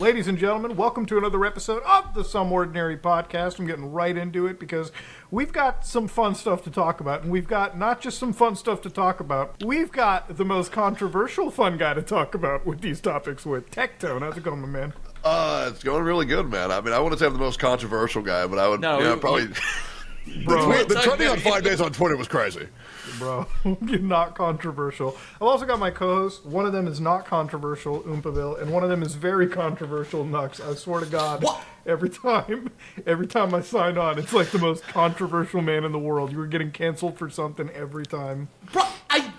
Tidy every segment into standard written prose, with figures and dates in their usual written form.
Ladies and gentlemen, welcome to another episode of the Some Ordinary Podcast. I'm getting right into it because we've got some fun stuff to talk about. And we've got not just some fun stuff to talk about, we've got the most controversial fun guy to talk about with these topics with. Tectone, how's it going, my man? It's going really good, man. I mean, I wouldn't say I'm the most controversial guy, but I would probably... Bro, the trending on 5 days on Twitter was crazy. Bro, you're not controversial. I've also got my co-hosts. One of them is not controversial, Oompaville, and one of them is very controversial, Nux. I swear to God, what? every time I sign on, it's like the most controversial man in the world. You were getting canceled for something every time. Bro,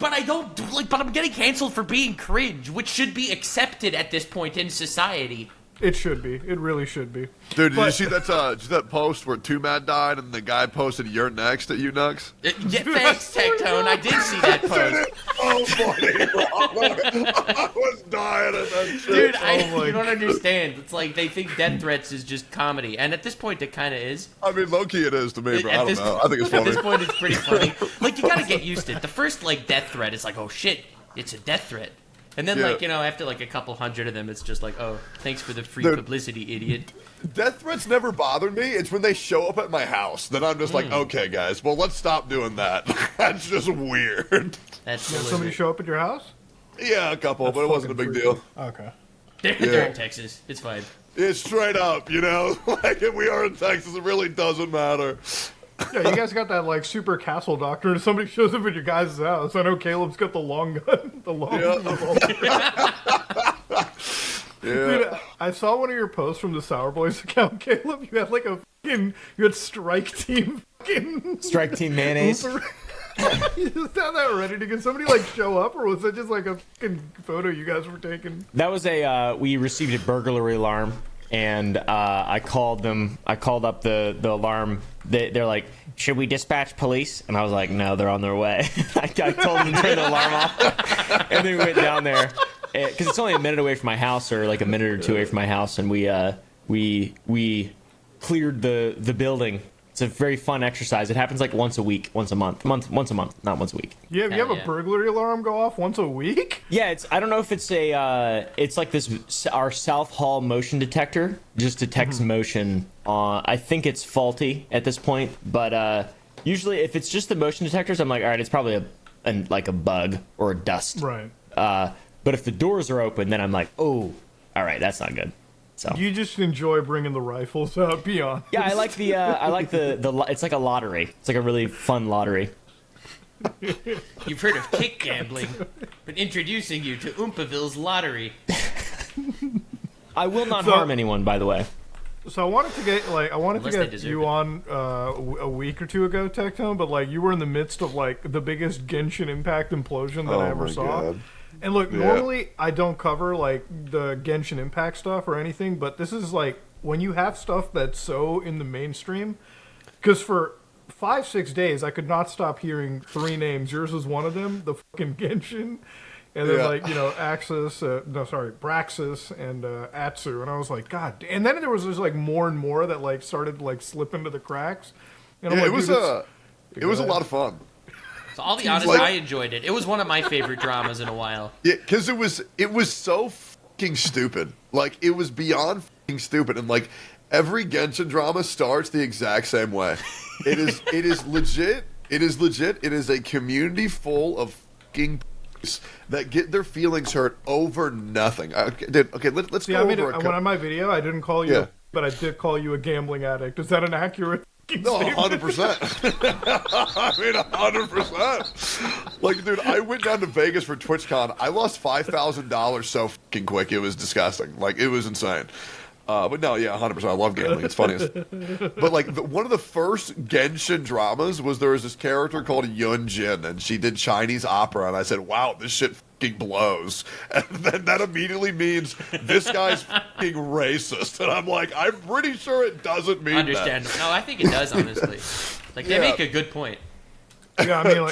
but I'm getting canceled for being cringe, which should be accepted at this point in society. It should be. It really should be. Dude, did you see that post where Two Mad died and the guy posted "You're next" at you, Nux? Yeah, thanks, Tectone. I did see that post. Oh, funny, bro. I was dying at that shit. Dude, you don't understand. It's like they think death threats is just comedy, and at this point, it kind of is. I mean, low-key it is to me, bro. I don't know. I think it's funny. At this point, it's pretty funny. Like, you gotta get used to it. The first, death threat is like, oh, shit, it's a death threat. And then, after, a couple hundred of them, it's just like, oh, thanks for the free publicity, idiot. Death threats never bothered me. It's when they show up at my house that I'm just like, okay, guys, well, let's stop doing that. That's just weird. That's somebody show up at your house? Yeah, a couple, but it wasn't a big deal. Okay. They're in Texas. It's fine. It's straight up, you know? Like, if we are in Texas, it really doesn't matter. Yeah, you guys got that, super castle doctrine. If somebody shows up at your guys' house, I know Caleb's got the long gun. Yeah. Dude, I saw one of your posts from the Sour Boys account, Caleb. You had, you had Strike Team Strike Team mayonnaise. You just had that ready to get somebody, show up, or was that just, a fucking photo you guys were taking? That was we received a burglary alarm. And I called up the alarm. They're like, should we dispatch police? And I was like, no, they're on their way. I told them to turn the alarm off. And then we went down there. Because it's only a minute away from my house, or a minute or two away from my house. And we cleared the building. It's a very fun exercise. It happens once a week, once a month, not once a week. Yeah, you have a burglary alarm go off once a week? Yeah, I don't know if it's our South Hall motion detector just detects motion. I think it's faulty at this point, but usually if it's just the motion detectors, I'm like, all right, it's probably a bug or a dust. Right. But if the doors are open, then I'm like, oh, all right, that's not good. So. You just enjoy bringing the rifles out, be honest. Yeah, I like the it's like a lottery. It's like a really fun lottery. You've heard of kick gambling, but introducing you to Oompaville's lottery. I will not harm anyone, by the way. So I wanted to get you on a week or two ago, Tectone, but you were in the midst of the biggest Genshin Impact implosion that I ever saw. God. And look, normally I don't cover the Genshin Impact stuff or anything, but this is when you have stuff that's so in the mainstream, because for 5-6 days I could not stop hearing 3 names. Yours was one of them, the fucking Genshin, and then Braxis and Atsu, and I was like, God. And then there was just more and more that started slip into the cracks. And it was a lot of fun. So I'll be honest, I enjoyed it. It was one of my favorite dramas in a while. Yeah, because it was so fucking stupid. It was beyond fucking stupid, and every Genshin drama starts the exact same way. It is legit. It is a community full of fucking that get their feelings hurt over nothing. Let's go over when on my video I didn't call you, but I did call you a gambling addict. Is that an accurate? No, 100%. I mean, 100%. Dude, I went down to Vegas for TwitchCon. I lost $5,000 so fucking quick. It was disgusting. It was insane. But no, yeah, 100%. I love gambling. It's funny. But one of the first Genshin dramas was there was this character called Yun Jin, and she did Chinese opera, and I said, wow, this shit fucking blows. And then that immediately means this guy's fucking racist. And I'm like, I'm pretty sure it doesn't mean Understand. that. No, I think it does, honestly. They make a good point. Yeah, I mean,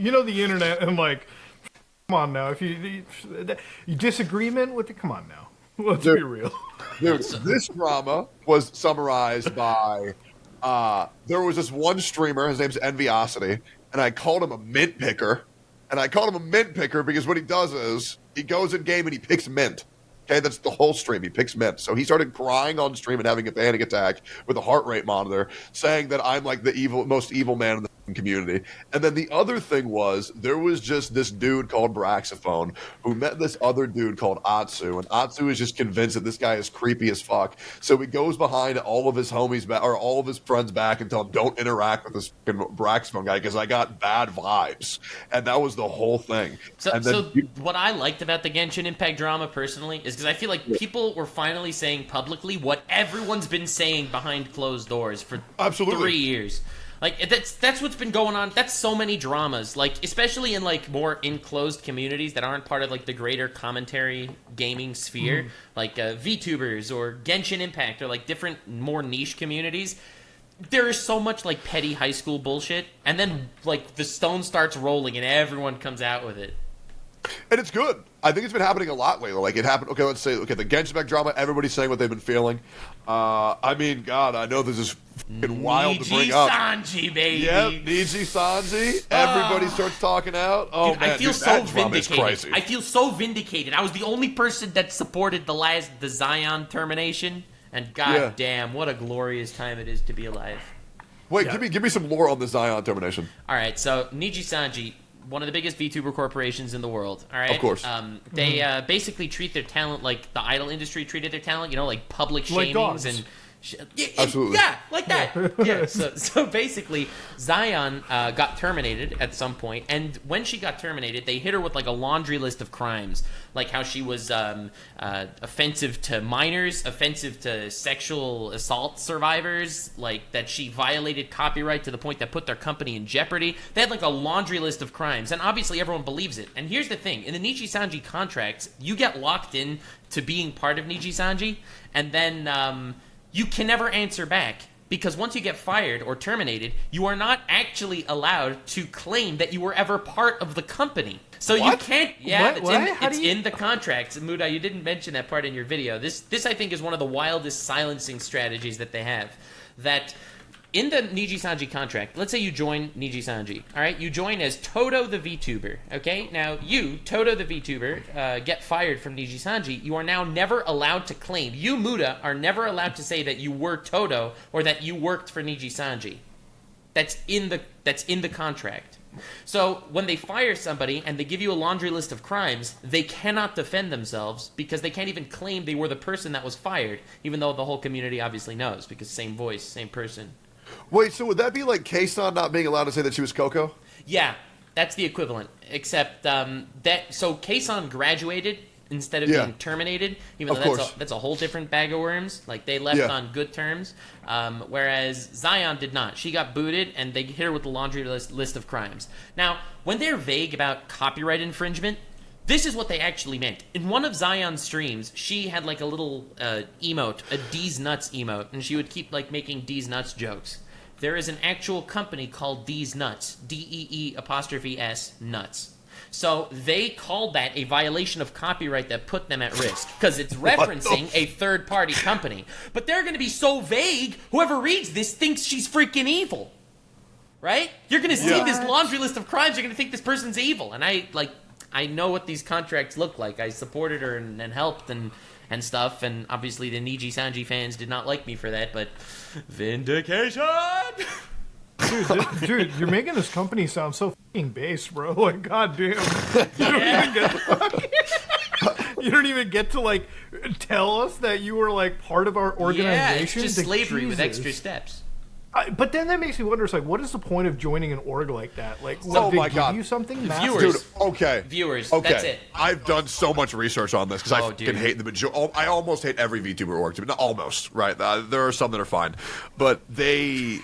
the internet, and come on now. If you disagreement with it, come on now. Let's be real. Dude, this drama was summarized by, there was this one streamer, his name's Enviosity, and I called him a mint picker. And I called him a mint picker because what he does is, he goes in game and he picks mint. Okay, that's the whole stream. He picks men. So he started crying on stream and having a panic attack with a heart rate monitor, saying that I'm like the most evil man in the community. And then the other thing was, there was just this dude called Braxophone who met this other dude called Atsu, and Atsu is just convinced that this guy is creepy as fuck. So he goes behind all of his homies back, or all of his friends back, and tell them, don't interact with this Braxophone guy because I got bad vibes. And that was the whole thing. So what I liked about the Genshin Impact drama personally is because I feel like people were finally saying publicly what everyone's been saying behind closed doors for 3 years. Like, that's what's been going on. That's so many dramas, like, especially in, like, more enclosed communities that aren't part of, like, the greater commentary gaming sphere, like VTubers or Genshin Impact or, like, different, more niche communities. There is so much, like, petty high school bullshit, and then, like, the stone starts rolling and everyone comes out with it. And it's good. I think it's been happening a lot lately. Like, it happened, okay, let's say, the Genshin Impact drama, everybody's saying what they've been feeling. I mean, God, I know this is fucking wild to bring up. Sanji, baby. Yep, Niji Sanji. Everybody starts talking out. Oh, dude, man, I feel dude, so that drama is vindicated. crazy. I feel so vindicated. I was the only person that supported the Zion termination, and god damn, what a glorious time it is to be alive. Wait, give me some lore on the Zion termination. All right, so Niji Sanji, one of the biggest VTuber corporations in the world. All right, of course. They basically treat their talent like the idol industry treated their talent. You know, like public shamings dogs. and. Absolutely. Yeah, like that. Yeah. So basically, Zion got terminated at some point, and when she got terminated, they hit her with like a laundry list of crimes, like how she was offensive to minors, offensive to sexual assault survivors, like that she violated copyright to the point that put their company in jeopardy. They had like a laundry list of crimes, and obviously everyone believes it. And here's the thing: in the Niji Sanji contracts, you get locked in to being part of Niji Sanji, and then you can never answer back, because once you get fired or terminated, you are not actually allowed to claim that you were ever part of the company. So you can't. Yeah, it's in the contracts. Muda, you didn't mention that part in your video. This I think is one of the wildest silencing strategies that they have. That in the Niji Sanji contract, let's say you join Niji Sanji, all right? You join as Toto the VTuber, okay? Now, you, Toto the VTuber, get fired from Niji Sanji. You are now never allowed to claim. You, Muda, are never allowed to say that you were Toto or that you worked for Niji Sanji. That's in the contract. So when they fire somebody and they give you a laundry list of crimes, they cannot defend themselves because they can't even claim they were the person that was fired, even though the whole community obviously knows, because same voice, same person. Wait, so would that be like K-san not being allowed to say that she was Coco? Yeah, that's the equivalent. Except so K-san graduated instead of being terminated, even though that's a whole different bag of worms. Like, they left on good terms, whereas Zion did not. She got booted, and they hit her with the laundry list of crimes. Now, when they're vague about copyright infringement, this is what they actually meant. In one of Zion's streams, she had like a little emote, a D's Nuts emote, and she would keep like making D's Nuts jokes. There is an actual company called D's Nuts, DEE''S Nuts. So they called that a violation of copyright that put them at risk, because it's referencing a third-party company. But they're going to be so vague, whoever reads this thinks she's freaking evil. Right? You're going to see this laundry list of crimes, you're going to think this person's evil. And I know what these contracts look like. I supported her and helped and stuff, and obviously the Niji Sanji fans did not like me for that, but vindication! Dude, you're making this company sound so fucking base, bro. Like, goddamn. You don't even get to, like, tell us that you were, like, part of our organization. Yeah, it's just slavery with extra steps. But then that makes me wonder, it's like, what is the point of joining an org like that? Like, oh my God, give you something? Viewers. Dude, okay. Viewers, okay. That's it. I've done so much research on this, because I fucking hate the majority. I almost hate every VTuber org, not almost, right? There are some that are fine. But they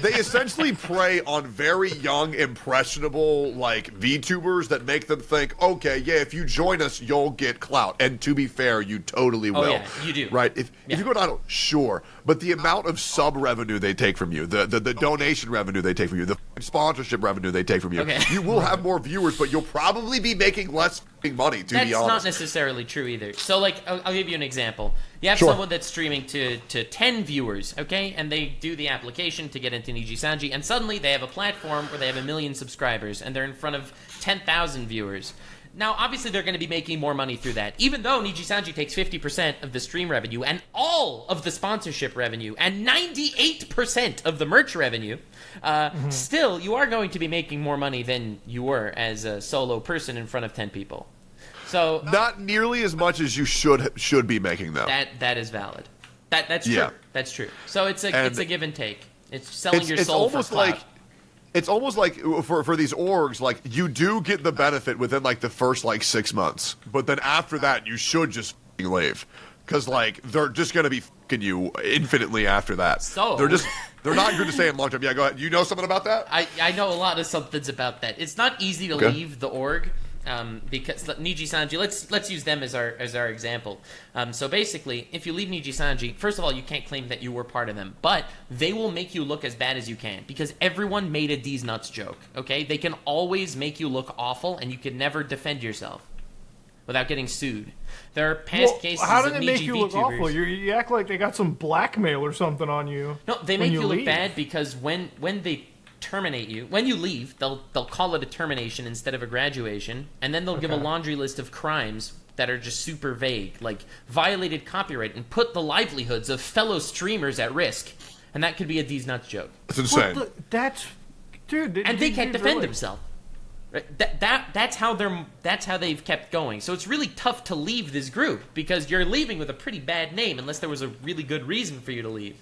essentially prey on very young, impressionable, like, VTubers that make them think, okay, yeah, if you join us, you'll get clout. And to be fair, you totally will. Oh, yeah, you do. Right? If you go down, sure. But the amount of sub revenue they take from you, the donation revenue they take from you, the sponsorship revenue they take from you, you will have more viewers, but you'll probably be making less money, to be honest. That's not necessarily true either. So, like, I'll give you an example. You have someone that's streaming to 10 viewers, okay? And they do the application to get into Niji Sanji, and suddenly they have a platform where they have 1 million subscribers, and they're in front of 10,000 viewers. Now, obviously, they're going to be making more money through that. Even though Nijisanji takes 50% of the stream revenue and all of the sponsorship revenue and 98% of the merch revenue, still, you are going to be making more money than you were as a solo person in front of 10 people. So not nearly as much as you should be making, though. That is valid. That's true. Yeah. That's true. So it's a give and take. It's selling your soul for clout. It's almost like for these orgs, like you do get the benefit within like the first like 6 months, but then after that you should just leave because like they're just gonna be fucking you infinitely after that. So they're not going to stay in long term. Yeah, go ahead. You know something about that? I know a lot of somethings about that. It's not easy to leave the org. Because Nijisanji, let's use them as our example. So basically, if you leave Nijisanji, first of all, you can't claim that you were part of them, but they will make you look as bad as you can because everyone made a D's nuts joke. Okay, they can always make you look awful, and you can never defend yourself without getting sued. There are past cases how do of they Niji make you look VTubers. awful? You act like they got some blackmail or something on you. No, they when make you look leave. bad because when they terminate you, when you leave, they'll call it a termination instead of a graduation, and then they'll give a laundry list of crimes that are just super vague, like violated copyright and put the livelihoods of fellow streamers at risk, and that could be a D's nuts joke. It's insane. That's dude. And they can't defend themselves. Right? That's how they've kept going. So it's really tough to leave this group because you're leaving with a pretty bad name unless there was a really good reason for you to leave.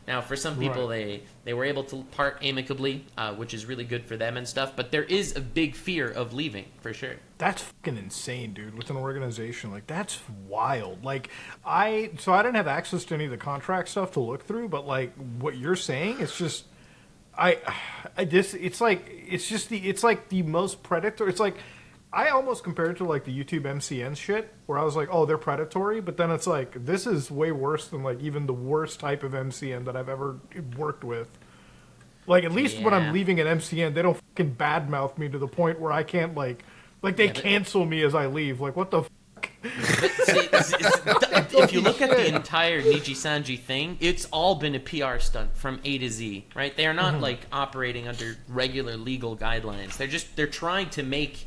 Now, for some people, they were able to part amicably, which is really good for them and stuff. But there is a big fear of leaving, for sure. That's fucking insane, dude. With an organization like that's wild. Like I didn't have access to any of the contract stuff to look through, but like what you're saying, it's just it's like the most predatory. It's like I almost compare it to like the YouTube MCN shit, where I was like, oh, they're predatory, but then it's like this is way worse than like even the worst type of MCN that I've ever worked with. Like at least when I'm leaving an MCN, they don't fucking badmouth me to the point where I can't like they cancel me as I leave. Like what the fuck? If you look at the entire Nijisanji thing, it's all been a PR stunt from A to Z, right? They are not like operating under regular legal guidelines. They're trying to make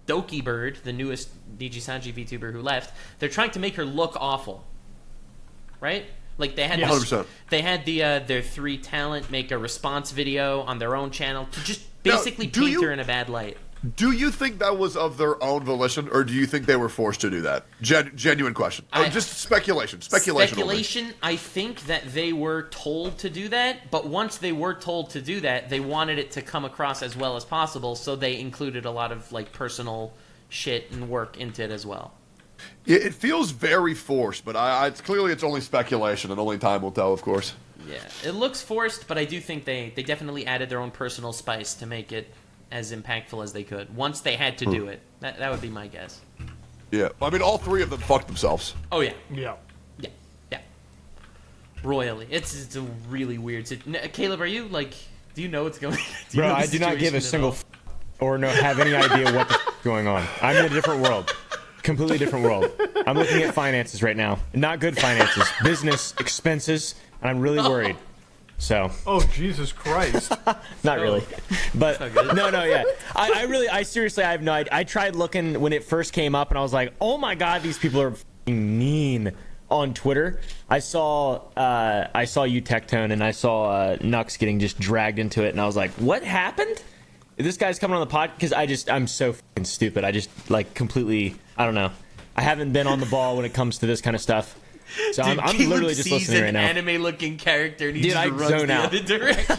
Doki Bird, the newest Nijisanji VTuber who left, they're trying to make her look awful, right? Like they had, 100%. They had their 3 talent make a response video on their own channel to just basically paint her in a bad light. Do you think that was of their own volition, or do you think they were forced to do that? Genuine question. Just speculation. Speculation. I think that they were told to do that, but once they were told to do that, they wanted it to come across as well as possible, so they included a lot of like personal shit and work into it as well. It feels very forced, but clearly it's only speculation, and only time will tell, of course. Yeah, it looks forced, but I do think they definitely added their own personal spice to make it as impactful as they could. Once they had to do it. That would be my guess. Yeah. I mean, all 3 of them fucked themselves. Oh, yeah. Yeah. Yeah. Royally. It's a really weird situation. Caleb, are you, like, do you know what's going on? Bro, I do not give a single or have any idea what the going on. I'm in a different world. Completely different world. I'm looking at finances right now. Not good finances. Business expenses, and I'm really worried. So. Oh, Jesus Christ. Not really. But no, yeah. I seriously, I have no idea. I tried looking when it first came up, and I was like, oh my God, these people are f***ing mean on Twitter. I saw you, Tectone, and I saw Nux getting just dragged into it, and I was like, what happened? This guy's coming on the pod because I'm so f***ing stupid. I just like completely, I don't know. I haven't been on the ball when it comes to this kind of stuff. So dude, I'm literally just listening right now. Anime-looking character, and he dude, just runs zone the out. other direction.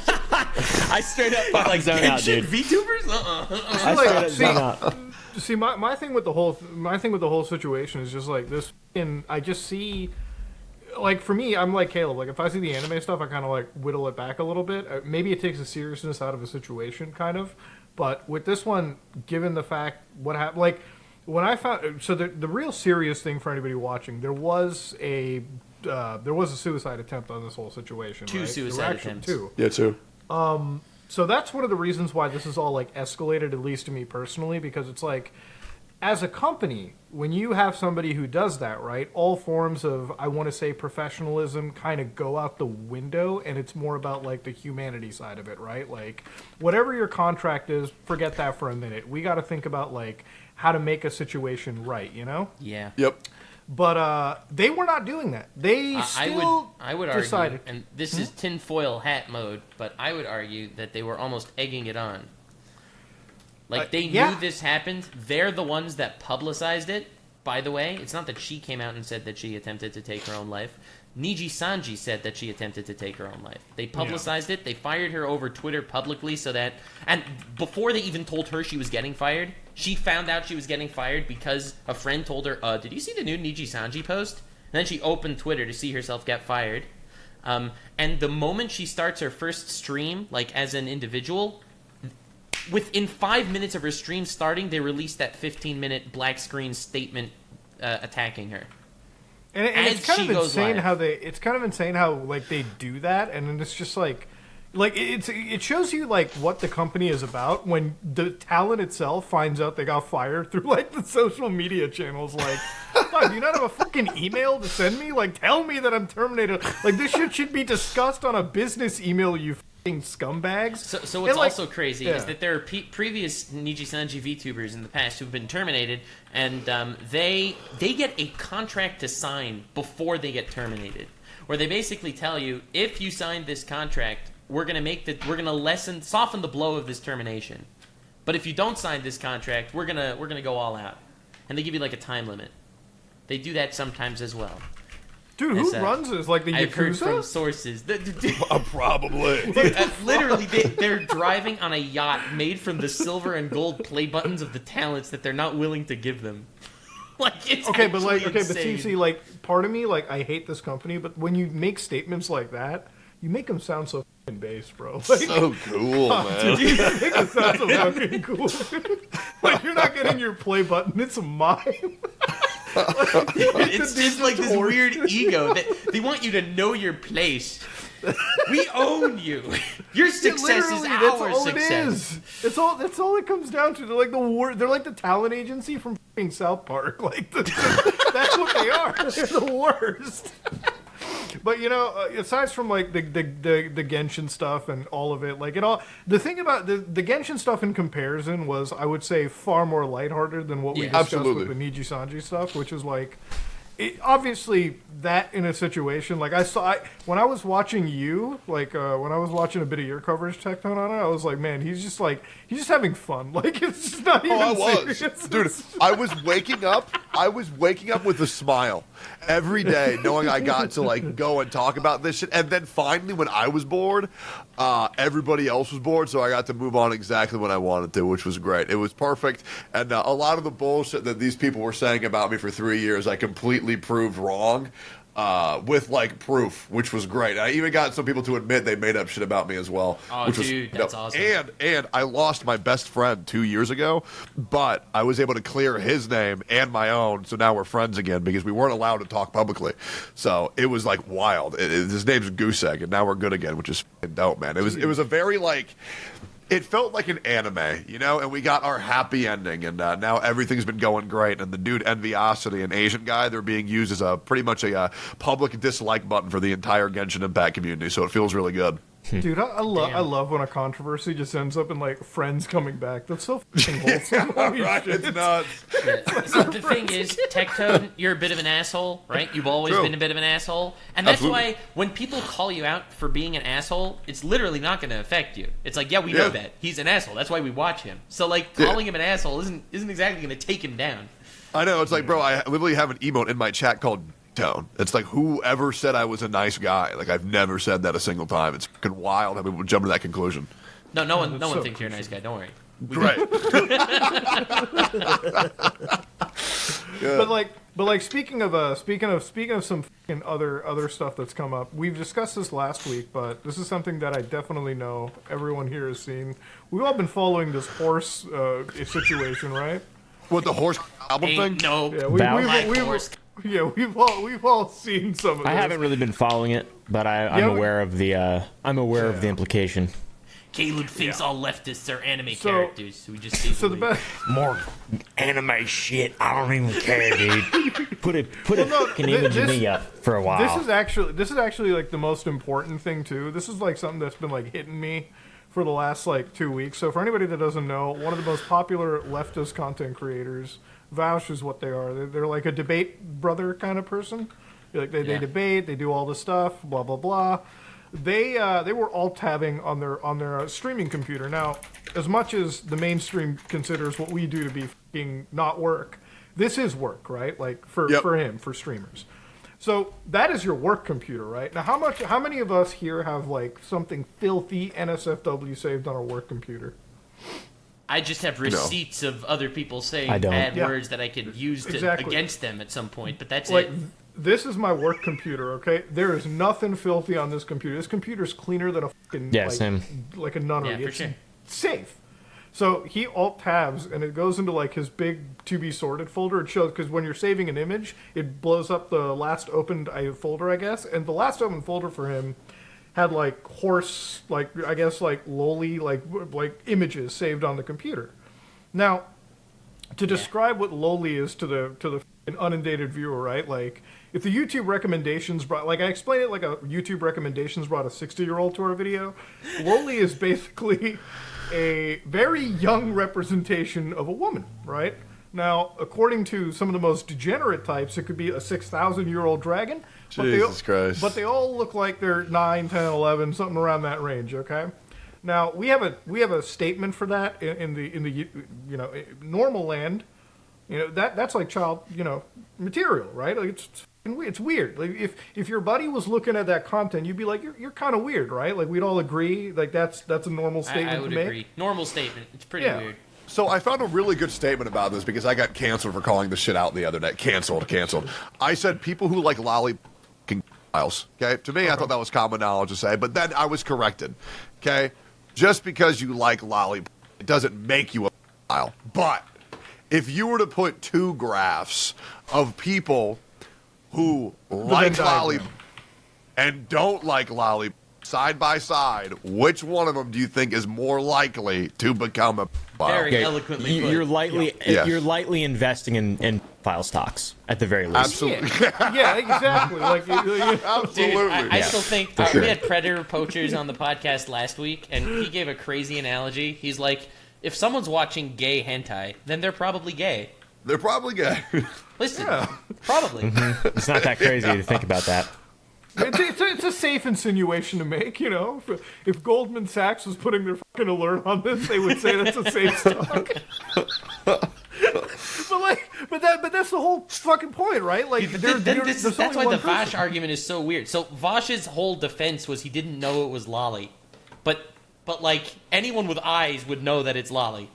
I straight up like zone out, dude. VTubers? I straight up zone out. See, my thing with the whole situation is just like this, and I just see, like for me, I'm like Caleb. Like if I see the anime stuff, I kind of like whittle it back a little bit. Maybe it takes the seriousness out of a situation, kind of. But with this one, given the fact what happened, like. When I found the real serious thing for anybody watching, there was a suicide attempt on this whole situation. Two right? suicide attempts. 2. Yeah, 2. So that's one of the reasons why this is all like escalated, at least to me personally, because it's like, as a company, when you have somebody who does that, right, all forms of, I want to say, professionalism kind of go out the window, and it's more about like the humanity side of it, right? Like whatever your contract is, forget that for a minute. We got to think about like how to make a situation right, you know? Yeah. Yep. But they were not doing that. They still I would decided. argue, and this is tinfoil hat mode, but I would argue that they were almost egging it on. Like, they yeah. knew this happened. They're the ones that publicized it, by the way. It's not that she came out and said that she attempted to take her own life. Niji Sanji said that she attempted to take her own life. They publicized it. They fired her over Twitter publicly so that... And before they even told her she was getting fired, she found out she was getting fired because a friend told her, did you see the new Niji Sanji post? And then she opened Twitter to see herself get fired. And the moment she starts her first stream, like as an individual, within 5 minutes of her stream starting, they released that 15-minute black screen statement attacking her. And it's kind of insane live. how like they do that, and then it's just like it shows you like what the company is about when the talent itself finds out they got fired through like the social media channels. Like, do you not have a fucking email to send me? Like, tell me that I'm terminated. Like, this shit should be discussed on a business email, you fucking scumbags. So what's also crazy is yeah. that there are previous Niji Sanji VTubers in the past who've been terminated, and they get a contract to sign before they get terminated, where they basically tell you, if you sign this contract, we're gonna soften the blow of this termination. But if you don't sign this contract, we're gonna go all out, and they give you like a time limit. They do that sometimes as well. Dude, who runs this? Like the Yakuza? I've heard from sources. Probably. Literally, they're driving on a yacht made from the silver and gold play buttons of the talents that they're not willing to give them. Like, it's see, like, part of me, like, I hate this company, but when you make statements like that, you make them sound so fucking base, bro. Like, So cool, man. Dude, you make them sound so fucking cool. Like, you're not getting your play button; it's mine. It's just like this weird ego that they want you to know your place. We own you. Your success is our success. That's all it comes down to. They're like they're like the talent agency from fucking South Park. Like that's what they are. They're the worst. But aside from like the Genshin stuff and all of it, like the thing about the Genshin stuff in comparison was, I would say, far more lighthearted than what we discussed with the Niji Sanji stuff, which is like, obviously that in a situation like when I was watching you, like when I was watching a bit of your coverage, Tectone, on it, I was like, man, he's just having fun. Like, it's just not even serious. Dude, I was waking up with a smile every day, knowing I got to like go and talk about this shit. And then finally, when I was bored, everybody else was bored, so I got to move on exactly when I wanted to, which was great. It was perfect. And a lot of the bullshit that these people were saying about me for 3 years, I completely proved wrong. With like proof, which was great. I even got some people to admit they made up shit about me as well. Oh, dude, that's awesome. And I lost my best friend 2 years ago, but I was able to clear his name and my own, so now we're friends again because we weren't allowed to talk publicly. So it was like wild. His name's Goose Egg, and now we're good again, which is dope, man. It was a very like. It felt like an anime, and we got our happy ending, and now everything's been going great. And the dude Enviosity, an Asian guy, they're being used as pretty much a public dislike button for the entire Genshin Impact community, so it feels really good. Dude, I love when a controversy just ends up in like friends coming back. That's so fucking wholesome. Right? Shit. It's nuts. Yeah. So the thing is, Tectone, you're a bit of an asshole, right? You've always been a bit of an asshole, and that's why when people call you out for being an asshole, it's literally not going to affect you. It's like, we know that he's an asshole. That's why we watch him. So like, calling him an asshole isn't exactly going to take him down. I know. It's like, bro, I literally have an emote in my chat called Tone. It's like, whoever said I was a nice guy? Like, I've never said that a single time. It's fucking wild how people jump to that conclusion. No one thinks you're a nice guy. Don't worry. Right. But like speaking of some fucking other stuff that's come up, we've discussed this last week, but this is something that I definitely know everyone here has seen. We've all been following this horse situation, right? What, the horse album thing? No. Yeah, we've all seen some of this. I haven't really been following it, but I'm aware of the of the implication. Caleb thinks all leftists are anime characters. We just see the best. More anime shit. I don't even care, dude. Put a fucking image of me up for a while. This is actually like the most important thing too. This is like something that's been like hitting me for the last like 2 weeks. So for anybody that doesn't know, one of the most popular leftist content creators, Vouch is what they are. They're like a debate brother kind of person. Like they debate, they do all this stuff, blah blah blah. They were alt tabbing on their streaming computer. Now, as much as the mainstream considers what we do to be fucking not work, this is work, right? Like for streamers. So that is your work computer, right? Now, how many of us here have like something filthy NSFW saved on our work computer? I just have receipts of other people saying bad words that I could use against them at some point, but that's it. This is my work computer, okay? There is nothing filthy on this computer. This computer's cleaner than a fucking like a nunnery. Yeah, for it's sure. safe. So he alt tabs and it goes into like his big to be sorted folder. It shows because when you're saving an image, it blows up the last opened folder, I guess. And the last open folder for him had like horse, like I guess like lowly, like images saved on the computer. Now, to describe what lowly is to the unindated viewer, right? Like if the YouTube recommendations brought, like I explained it like a YouTube recommendations brought a 60-year-old to our video. Lowly is basically a very young representation of a woman, right? Now, according to some of the most degenerate types, it could be a 6,000-year-old dragon. Jesus Christ. But they all look like they're 9, 10, 11, something around that range, okay? Now, we have a statement for that in the normal land. That's like child, material, right? Like it's weird. Like if your buddy was looking at that content, you'd be like, you're kind of weird, right? Like we'd all agree, like that's a normal statement I would to make. agree. Normal statement. It's pretty weird. So I found a really good statement about this because I got canceled for calling this shit out the other day. Canceled. I said people who like lolly files. Okay, to me, I thought that was common knowledge to say, but then I was corrected. Okay, just because you like lolly, it doesn't make you a file. But if you were to put two graphs of people who like lolly and don't like lolly side by side, which one of them do you think is more likely to become a file? Very eloquently put. You're lightly investing in file stocks at the very least. Absolutely. Yeah, exactly. Like, Absolutely. Dude, I still think we had Predator Poachers on the podcast last week, and he gave a crazy analogy. He's like, if someone's watching gay hentai, then they're probably gay. They're probably gay. Listen, probably. It's not that crazy to think about that. It's a safe insinuation to make, If Goldman Sachs was putting their fucking alert on this, they would say that's a safe stock. but that's the whole fucking point, right? Like, that's why the Vosh argument is so weird. So Vosh's whole defense was he didn't know it was lolly, but like anyone with eyes would know that it's lolly.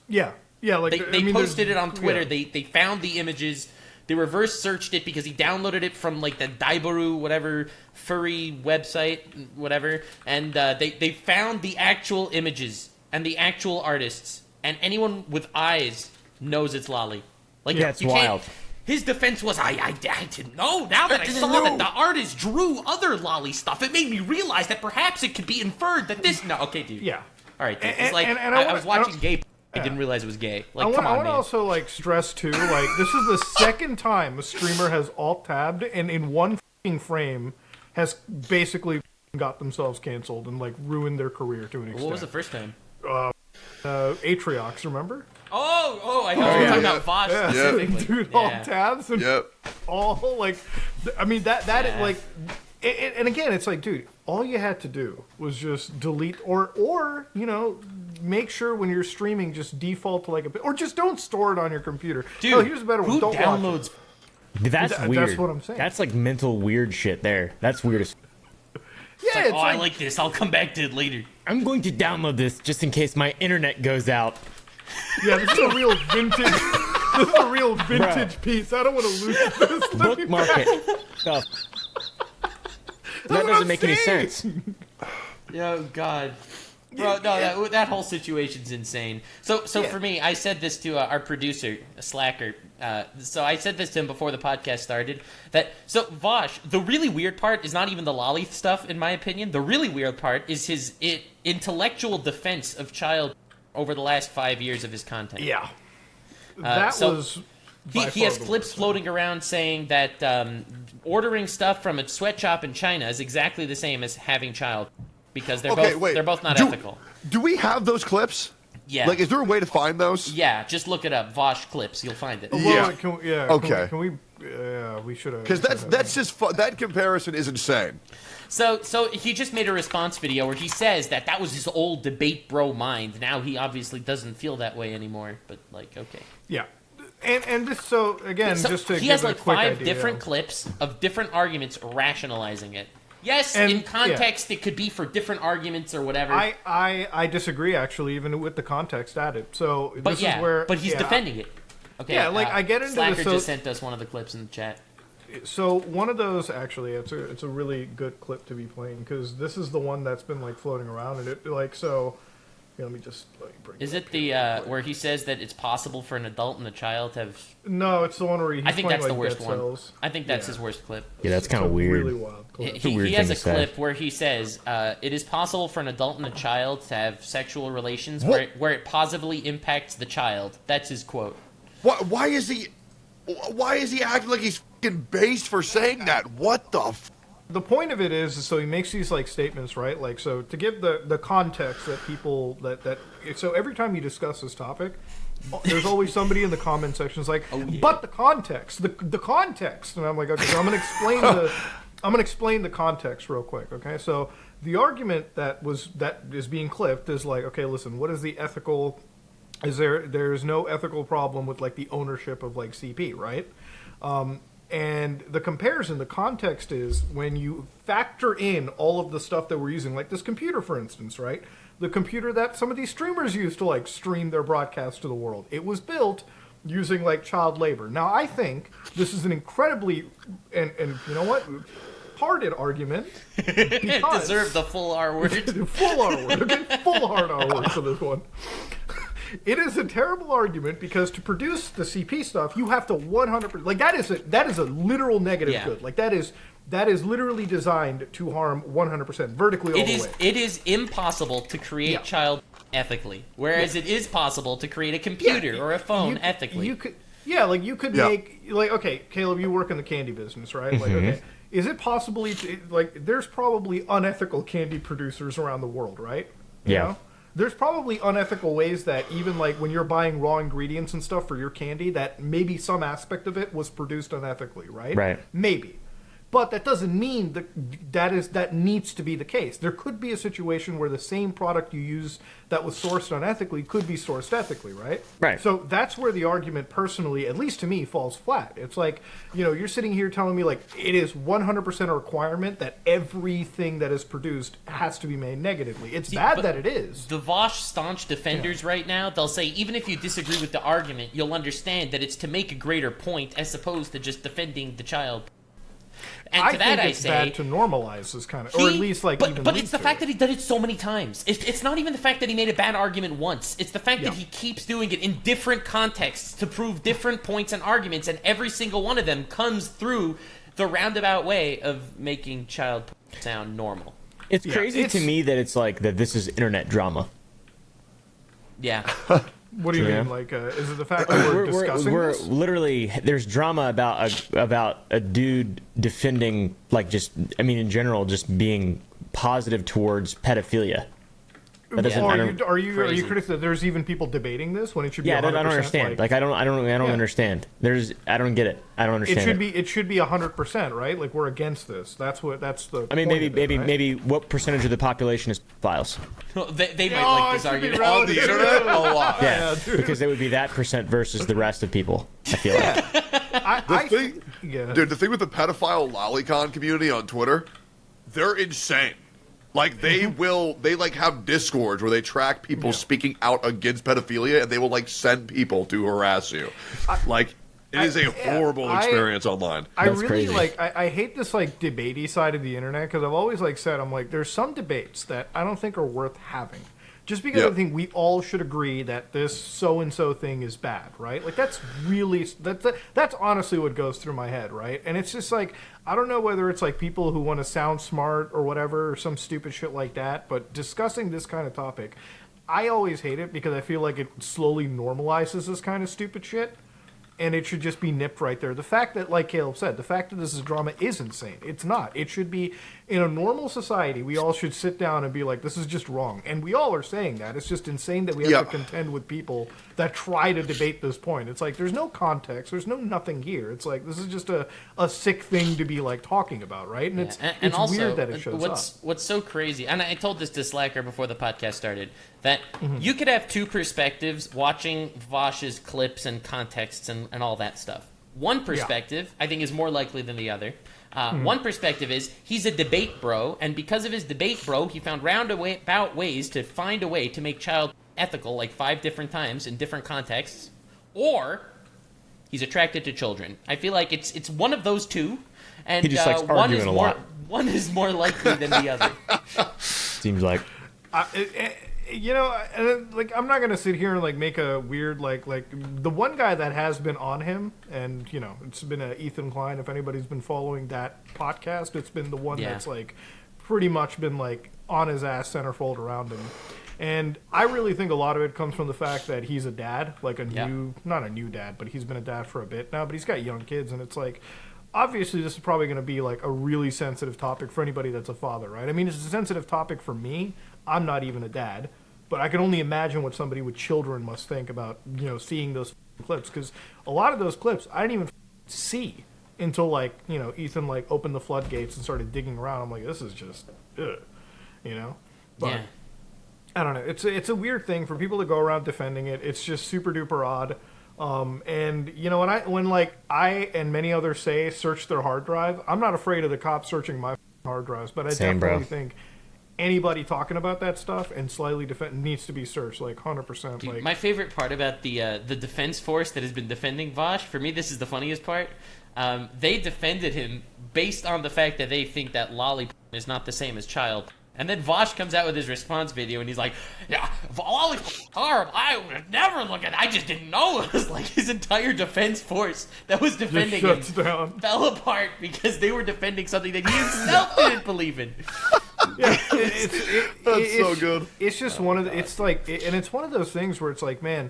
Yeah. Like they posted it on Twitter. Yeah. They found the images. They reverse searched it because he downloaded it from like the Daibaru whatever furry website whatever, and they found the actual images and the actual artists, and anyone with eyes knows it's lolly. Like it's wild. His defense was, I didn't know. Now that I saw that the artist drew other lolly stuff, it made me realize that perhaps it could be inferred that this. No, okay, dude. Yeah. All right, dude. It's like I was watching gay. I didn't realize it was gay. Like, come on, man. I want to also like stress too, like this is the second time a streamer has alt tabbed and in one fucking frame has basically got themselves canceled and like ruined their career to an extent. What was the first time? Atriox, remember? Oh, I thought you were talking about Vosh specifically. Dude, alt tabs and all like, I mean that like, and again, it's like, dude, all you had to do was just delete or make sure when you're streaming just default to like or just don't store it on your computer. Dude, here's a better one. Who Don't downloads? That's weird. That's what I'm saying. That's like mental weird shit there. That's weird as yeah, it's like, I like this. I'll come back to it later. I'm going to download this just in case my internet goes out. Yeah, this is a real vintage. This is a real vintage piece. I don't want to lose this. Bookmark it. That doesn't make any sense. Oh God. Bro, no, that whole situation's insane. So for me, I said this to our producer, Slacker. So I said this to him before the podcast started. So Vosh, the really weird part is not even the lolly stuff, in my opinion. The really weird part is his intellectual defense of child over the last 5 years of his content. Yeah, He has clips floating around saying that ordering stuff from a sweatshop in China is exactly the same as having child. because they're Okay, both wait. they're both not Do- ethical. Do we have those clips? Yeah. Like, is there a way to find those? Yeah, just look it up. Vosh clips, you'll find it. Yeah. Okay. Okay. We should have. Because that's just that comparison is insane. So he just made a response video where he says that was his old debate bro mind. Now he obviously doesn't feel that way anymore. But like, okay. Yeah. And this, so again, So just to he give has a like quick 5 idea. different clips of different arguments rationalizing it. Yes, And- in context, it could be for different arguments or whatever. I disagree actually, even with the context added. So but this yeah, is where but he's defending it. Okay. Yeah, like, I get into Slacker this, so- just sent us one of the clips in the chat. So one of those actually, it's a really good clip to be playing because this is the one that's been like floating around and it like so. Here, let me just bring. Is up it the here. where he says that it's possible for an adult and a child to have? No, it's the one where he's I think playing, that's the like, worst Dead one. Cells. I think that's Yeah. his worst clip. Yeah, that's It's kind of a weird. Really wild clip. a weird He has thing a to say. clip where he says it is possible for an adult and a child to have sexual relations What? where it positively impacts the child. That's his quote. Why is he acting like he's fucking based for saying that? What the? The point of it is so he makes these like statements, right? Like so to give the context that people that so every time you discuss this topic, there's always somebody in the comment sections like, but the context, the context, and I'm like, okay, so I'm gonna explain the context real quick, okay? So the argument that is being clipped is like, okay, listen, what is the ethical? There's no ethical problem with like the ownership of like CP, right? And the comparison, the context is when you factor in all of the stuff that we're using, like this computer, for instance, right? The computer that some of these streamers use to like stream their broadcast to the world. It was built using like child labor. Now, I think this is an incredibly, and you know what? Hearted argument. It Because deserved the full R word. full R word. Okay, full hard R word for this one. It is a terrible argument because to produce the CP stuff, you have to 100%. Like that is a literal negative Yeah. good. Like that is literally designed to harm 100% vertically all the way. It is impossible to create child ethically, whereas it is possible to create a computer or a phone ethically. You could make like okay, Caleb, you work in the candy business, right? Like okay, is it possibly like there's probably unethical candy producers around the world, right? You Yeah. know? There's probably unethical ways that even like when you're buying raw ingredients and stuff for your candy, that maybe some aspect of it was produced unethically, right? Right. Maybe. But that doesn't mean that needs to be the case. There could be a situation where the same product you use that was sourced unethically could be sourced ethically, right? Right. So that's where the argument, personally, at least to me, falls flat. It's like, you're sitting here telling me like it is 100% a requirement that everything that is produced has to be made negatively. It's bad but that it is. The Vosh staunch defenders right now, they'll say even if you disagree with the argument, you'll understand that it's to make a greater point as opposed to just defending the child. And to I that think I it's say, bad to normalize this kind of, or at least like even. But lead it's the to fact it. that he did it so many times. It's not even the fact that he made a bad argument once. It's the fact that Yeah. he keeps doing it in different contexts to prove different points and arguments, and every single one of them comes through the roundabout way of making child sound normal. It's crazy to me that it's like that. This is internet drama. Yeah. What do you Yeah. mean? Like, is it the fact that we're discussing we're this? literally there's drama about a dude defending in general just being positive towards pedophilia. That doesn't. Or I don't- are you Crazy. critical that there's even people debating this when it should be? yeah, I don't 100%, understand. Like I don't Yeah. understand. I don't get it. I don't understand. it should be 100%, right? Like we're against this. That's the. I mean, point of it, right? maybe what percentage of the population is files? they might Oh, like it this should be argument. On the internet, a lot. Yeah, dude. because it would be that percent versus the rest of people. I feel like. Dude, the thing with the pedophile lolicon community on Twitter, they're insane. Like they have discords where they track people speaking out against pedophilia, and they will like send people to harass you. It is a horrible experience online. I That's really crazy. I hate this like debatey side of the internet because I've always said I'm like there's some debates that I don't think are worth having. Just because Yep. I think we all should agree that this so and so thing is bad, right? Like that's honestly what goes through my head, right? And it's just like I don't know whether it's like people who want to sound smart or whatever or some stupid shit like that, but discussing this kind of topic, I always hate it because I feel like it slowly normalizes this kind of stupid shit. and it should just be nipped right there. The fact that, like Caleb said, the fact that this is drama is insane. It's not. It should be, in a normal society, we all should sit down and be like, this is just wrong. And we all are saying that. It's just insane that we have to contend with people that try to debate this point. It's like, there's no context. There's no nothing here. It's like, this is just a sick thing to be, like, talking about, right? And it's also, weird that it shows up. What's so crazy, and I told this to Slacker before the podcast started, that you could have two perspectives watching Vosh's clips and contexts and all that stuff. One perspective, I think, is more likely than the other. One perspective is he's a debate bro, and because of his debate bro, he found roundabout ways to find a way to make child ethical like 5 different times in different contexts, or he's attracted to children. I feel like it's one of those two, and he just likes arguing a lot. One is more likely than the other. Seems like. You know, like, I'm not gonna sit here and like make a weird like the one guy that has been on him, and you know, it's been Ethan Klein. If anybody's been following that podcast, it's been the one that's like pretty much been like on his ass, centerfold around him. And I really think a lot of it comes from the fact that he's a dad, like not a new dad, but he's been a dad for a bit now. But he's got young kids, and it's like, obviously this is probably going to be like a really sensitive topic for anybody that's a father, right? I mean, it's a sensitive topic for me. I'm not even a dad, but I can only imagine what somebody with children must think about, you know, seeing those clips, because a lot of those clips I didn't even see until, like, you know, Ethan like opened the floodgates and started digging around. I'm like, this is just, you know. But I don't know. It's a weird thing for people to go around defending it. It's just super duper odd. And you know, when I and many others say search their hard drive, I'm not afraid of the cops searching my hard drives, but I definitely think anybody talking about that stuff and slightly needs to be searched, like 100%. Dude, like, my favorite part about the defense force that has been defending Vosh, for me, this is the funniest part. They defended him based on the fact that they think that lolly is not the same as child. And then Vosh comes out with his response video, and he's like, yeah, lolly horrible. I would never look at it. I just didn't know. It was like his entire defense force that was defending him fell apart because they were defending something that he himself didn't believe in. Yeah, That's so good. It's just one of the, it's like, and it's one of those things where it's like, man,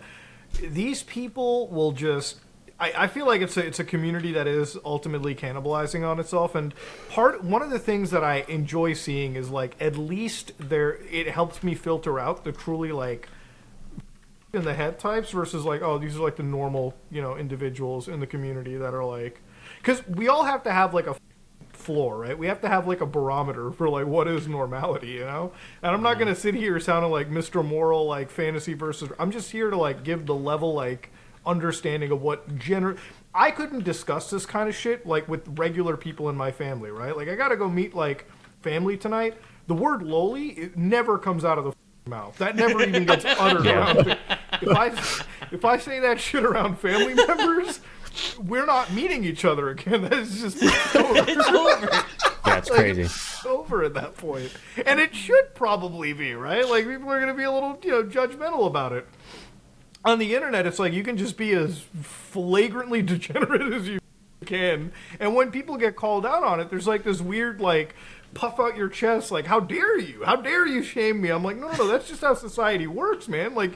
these people will just, I feel like it's a community that is ultimately cannibalizing on itself, and one of the things that I enjoy seeing is like, at least it helps me filter out the truly like in the head types versus like, oh, these are like the normal, you know, individuals in the community that are like, because we all have to have like a floor, right? We have to have like a barometer for like what is normality, you know? And I'm not going to sit here sounding like Mr. Moral, like fantasy versus, I'm just here to like give the level like understanding of what I couldn't discuss this kind of shit like with regular people in my family, right? Like, I got to go meet like family tonight. The word loli, it never comes out of the mouth. That never even gets uttered around. If I say that shit around family members, we're not meeting each other again. That is just over. It's over. Yeah, it's crazy. It's over at that point. And it should probably be, right? Like, people are going to be a little, you know, judgmental about it. On the internet, it's like you can just be as flagrantly degenerate as you can. And when people get called out on it, there's like this weird, like, puff out your chest, like, how dare you? How dare you shame me? I'm like, no, that's just how society works, man. Like,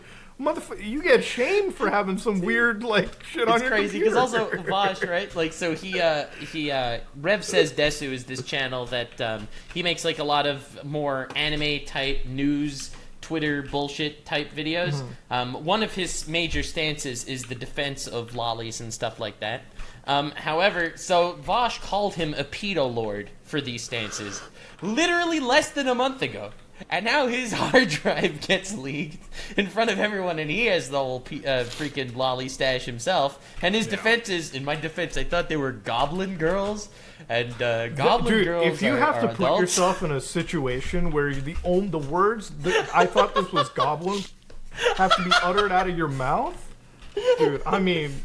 you get shamed for having some weird like shit on your computer. It's crazy because also Vosh, right? Like, so he Rev Says Desu is this channel that he makes like a lot of more anime type news, Twitter bullshit type videos. Mm-hmm. One of his major stances is the defense of lollies and stuff like that. However, so Vosh called him a pedo lord for these stances literally less than a month ago. And now his hard drive gets leaked in front of everyone, and he has the whole freaking lolly stash himself. And his defense is, in my defense, I thought they were goblin girls, and goblin girls if you have to put adults. yourself in a situation where the words that I thought this was goblin have to be uttered out of your mouth, dude, I mean,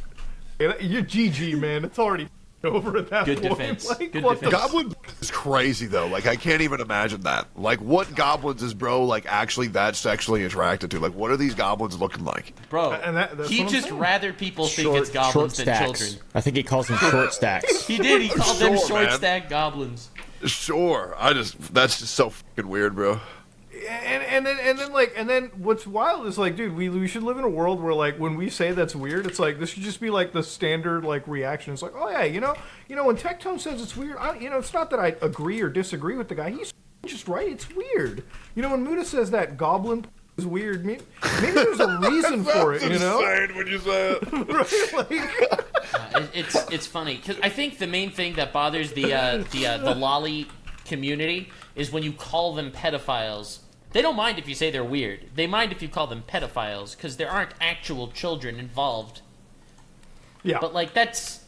you're GG, man. It's already over at that Good point. defense. Like, Good what defense. Goblin is crazy though. Like, I can't even imagine that. Like, what goblins is bro like actually that sexually attracted to? Like, what are these goblins looking like? Bro, that's he what I'm just saying. rather people think it's goblins than stacks. children. I think he calls them short stacks. He did. He called them Sure, short man. stack goblins. Sure. That's just so fucking weird, bro. and then what's wild is like, dude, we should live in a world where like when we say that's weird, it's like this should just be like the standard like reaction. It's like, oh yeah, when Tectone says it's weird, it's not that I agree or disagree with the guy. He's just right. It's weird. When Muda says that goblin is weird, maybe there's a reason for it. Insane when you say it. Right? Like, it's funny because I think the main thing that bothers the lolly community is when you call them pedophiles. They don't mind if you say they're weird. They mind if you call them pedophiles because there aren't actual children involved. Yeah. But like that's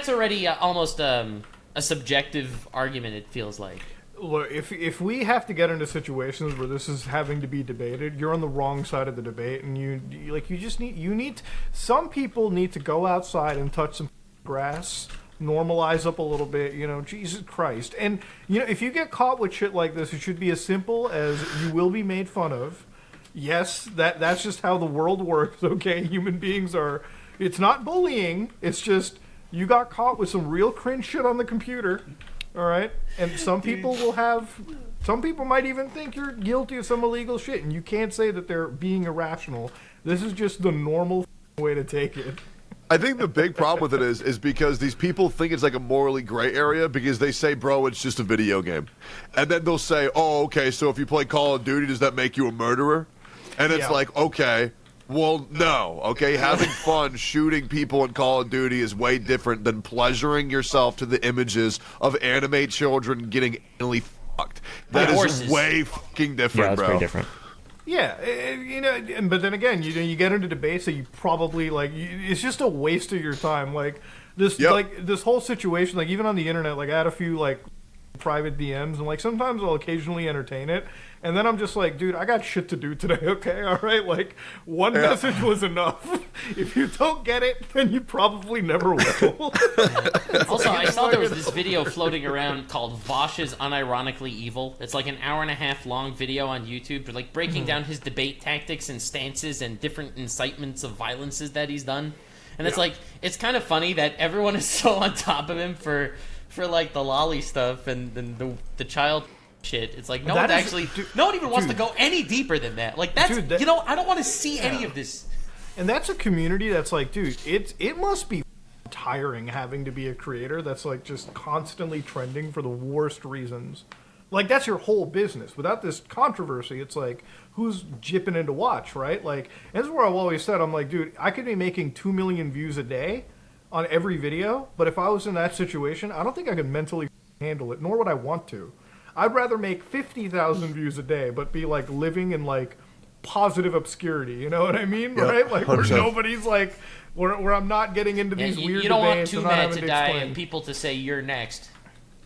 already almost a subjective argument. It feels like. Look, if we have to get into situations where this is having to be debated, you're on the wrong side of the debate, and some people need to go outside and touch some grass, normalize up a little bit, Jesus Christ. And if you get caught with shit like this, it should be as simple as you will be made fun of. Yes, that's just how the world works, okay? Human beings are, it's not bullying, it's just you got caught with some real cringe shit on the computer. All right, and some people might even think you're guilty of some illegal shit, and you can't say that they're being irrational. This is just the normal way to take it. I think the big problem with it is because these people think it's like a morally gray area because they say, bro, it's just a video game. And then they'll say, oh, okay, so if you play Call of Duty, does that make you a murderer? And it's like, okay, well, no, okay? Having fun shooting people in Call of Duty is way different than pleasuring yourself to the images of anime children getting anally fucked. That is way fucking different, that's bro. pretty different. Yeah, but then again, you get into debates that you probably like. It's just a waste of your time. Like this, this whole situation. Like even on the internet, like I had a few like private DMs, and like sometimes I'll occasionally entertain it, and then I'm just like, dude, I got shit to do today. Okay, all right. Like one message was enough. If you don't get it, then you probably never will. Also, I saw there was this video floating around called Vosh is Unironically Evil. It's like an 1.5 hour long video on YouTube, like breaking down his debate tactics and stances and different incitements of violences that he's done. And it's like, it's kind of funny that everyone is so on top of him for like the lolly stuff and the child shit. It's like no one even wants to go any deeper than that. Like that's I don't want to see any of this. And that's a community that's like, dude, it must be tiring having to be a creator that's like just constantly trending for the worst reasons. Like that's your whole business. Without this controversy, it's like who's jipping in to watch, right? Like, and this is where I've always said, I'm like, dude, I could be making 2 million views a day on every video, but if I was in that situation, I don't think I could mentally handle it, nor would I want to. I'd rather make 50,000 views a day, but be like living in like positive obscurity, you know what I mean? Yep, right? Like 100%. Where nobody's like, where I'm not getting into these weird debates. You don't want too mad to die and people to say you're next.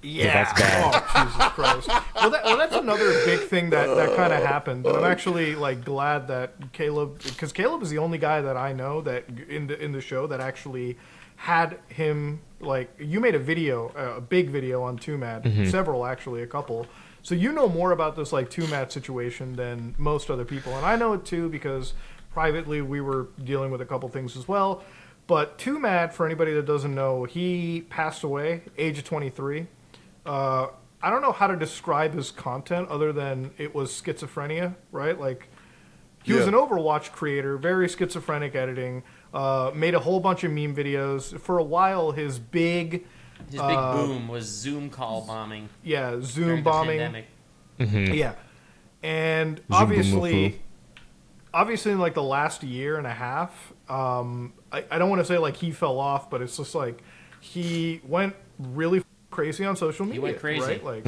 Yeah. That's bad. Oh, Jesus Christ. Well, that's another big thing that kind of happened. And I'm actually like glad that Caleb, because Caleb is the only guy that I know that in the show that actually had him, like, you made a big video on 2Mad, several actually, a couple. So you know more about this like 2Mad situation than most other people. And I know it too because privately we were dealing with a couple things as well. But 2Mad, for anybody that doesn't know, he passed away, age of 23. I don't know how to describe his content other than it was schizophrenia, right? Like, he was an Overwatch creator, very schizophrenic editing, made a whole bunch of meme videos. For a while, his big boom was Zoom call bombing. Yeah, Zoom bombing. Yeah. And Zoom obviously in like the last year and a half, I don't want to say like he fell off, but it's just like he went really crazy on social media. He went crazy. Right? Like,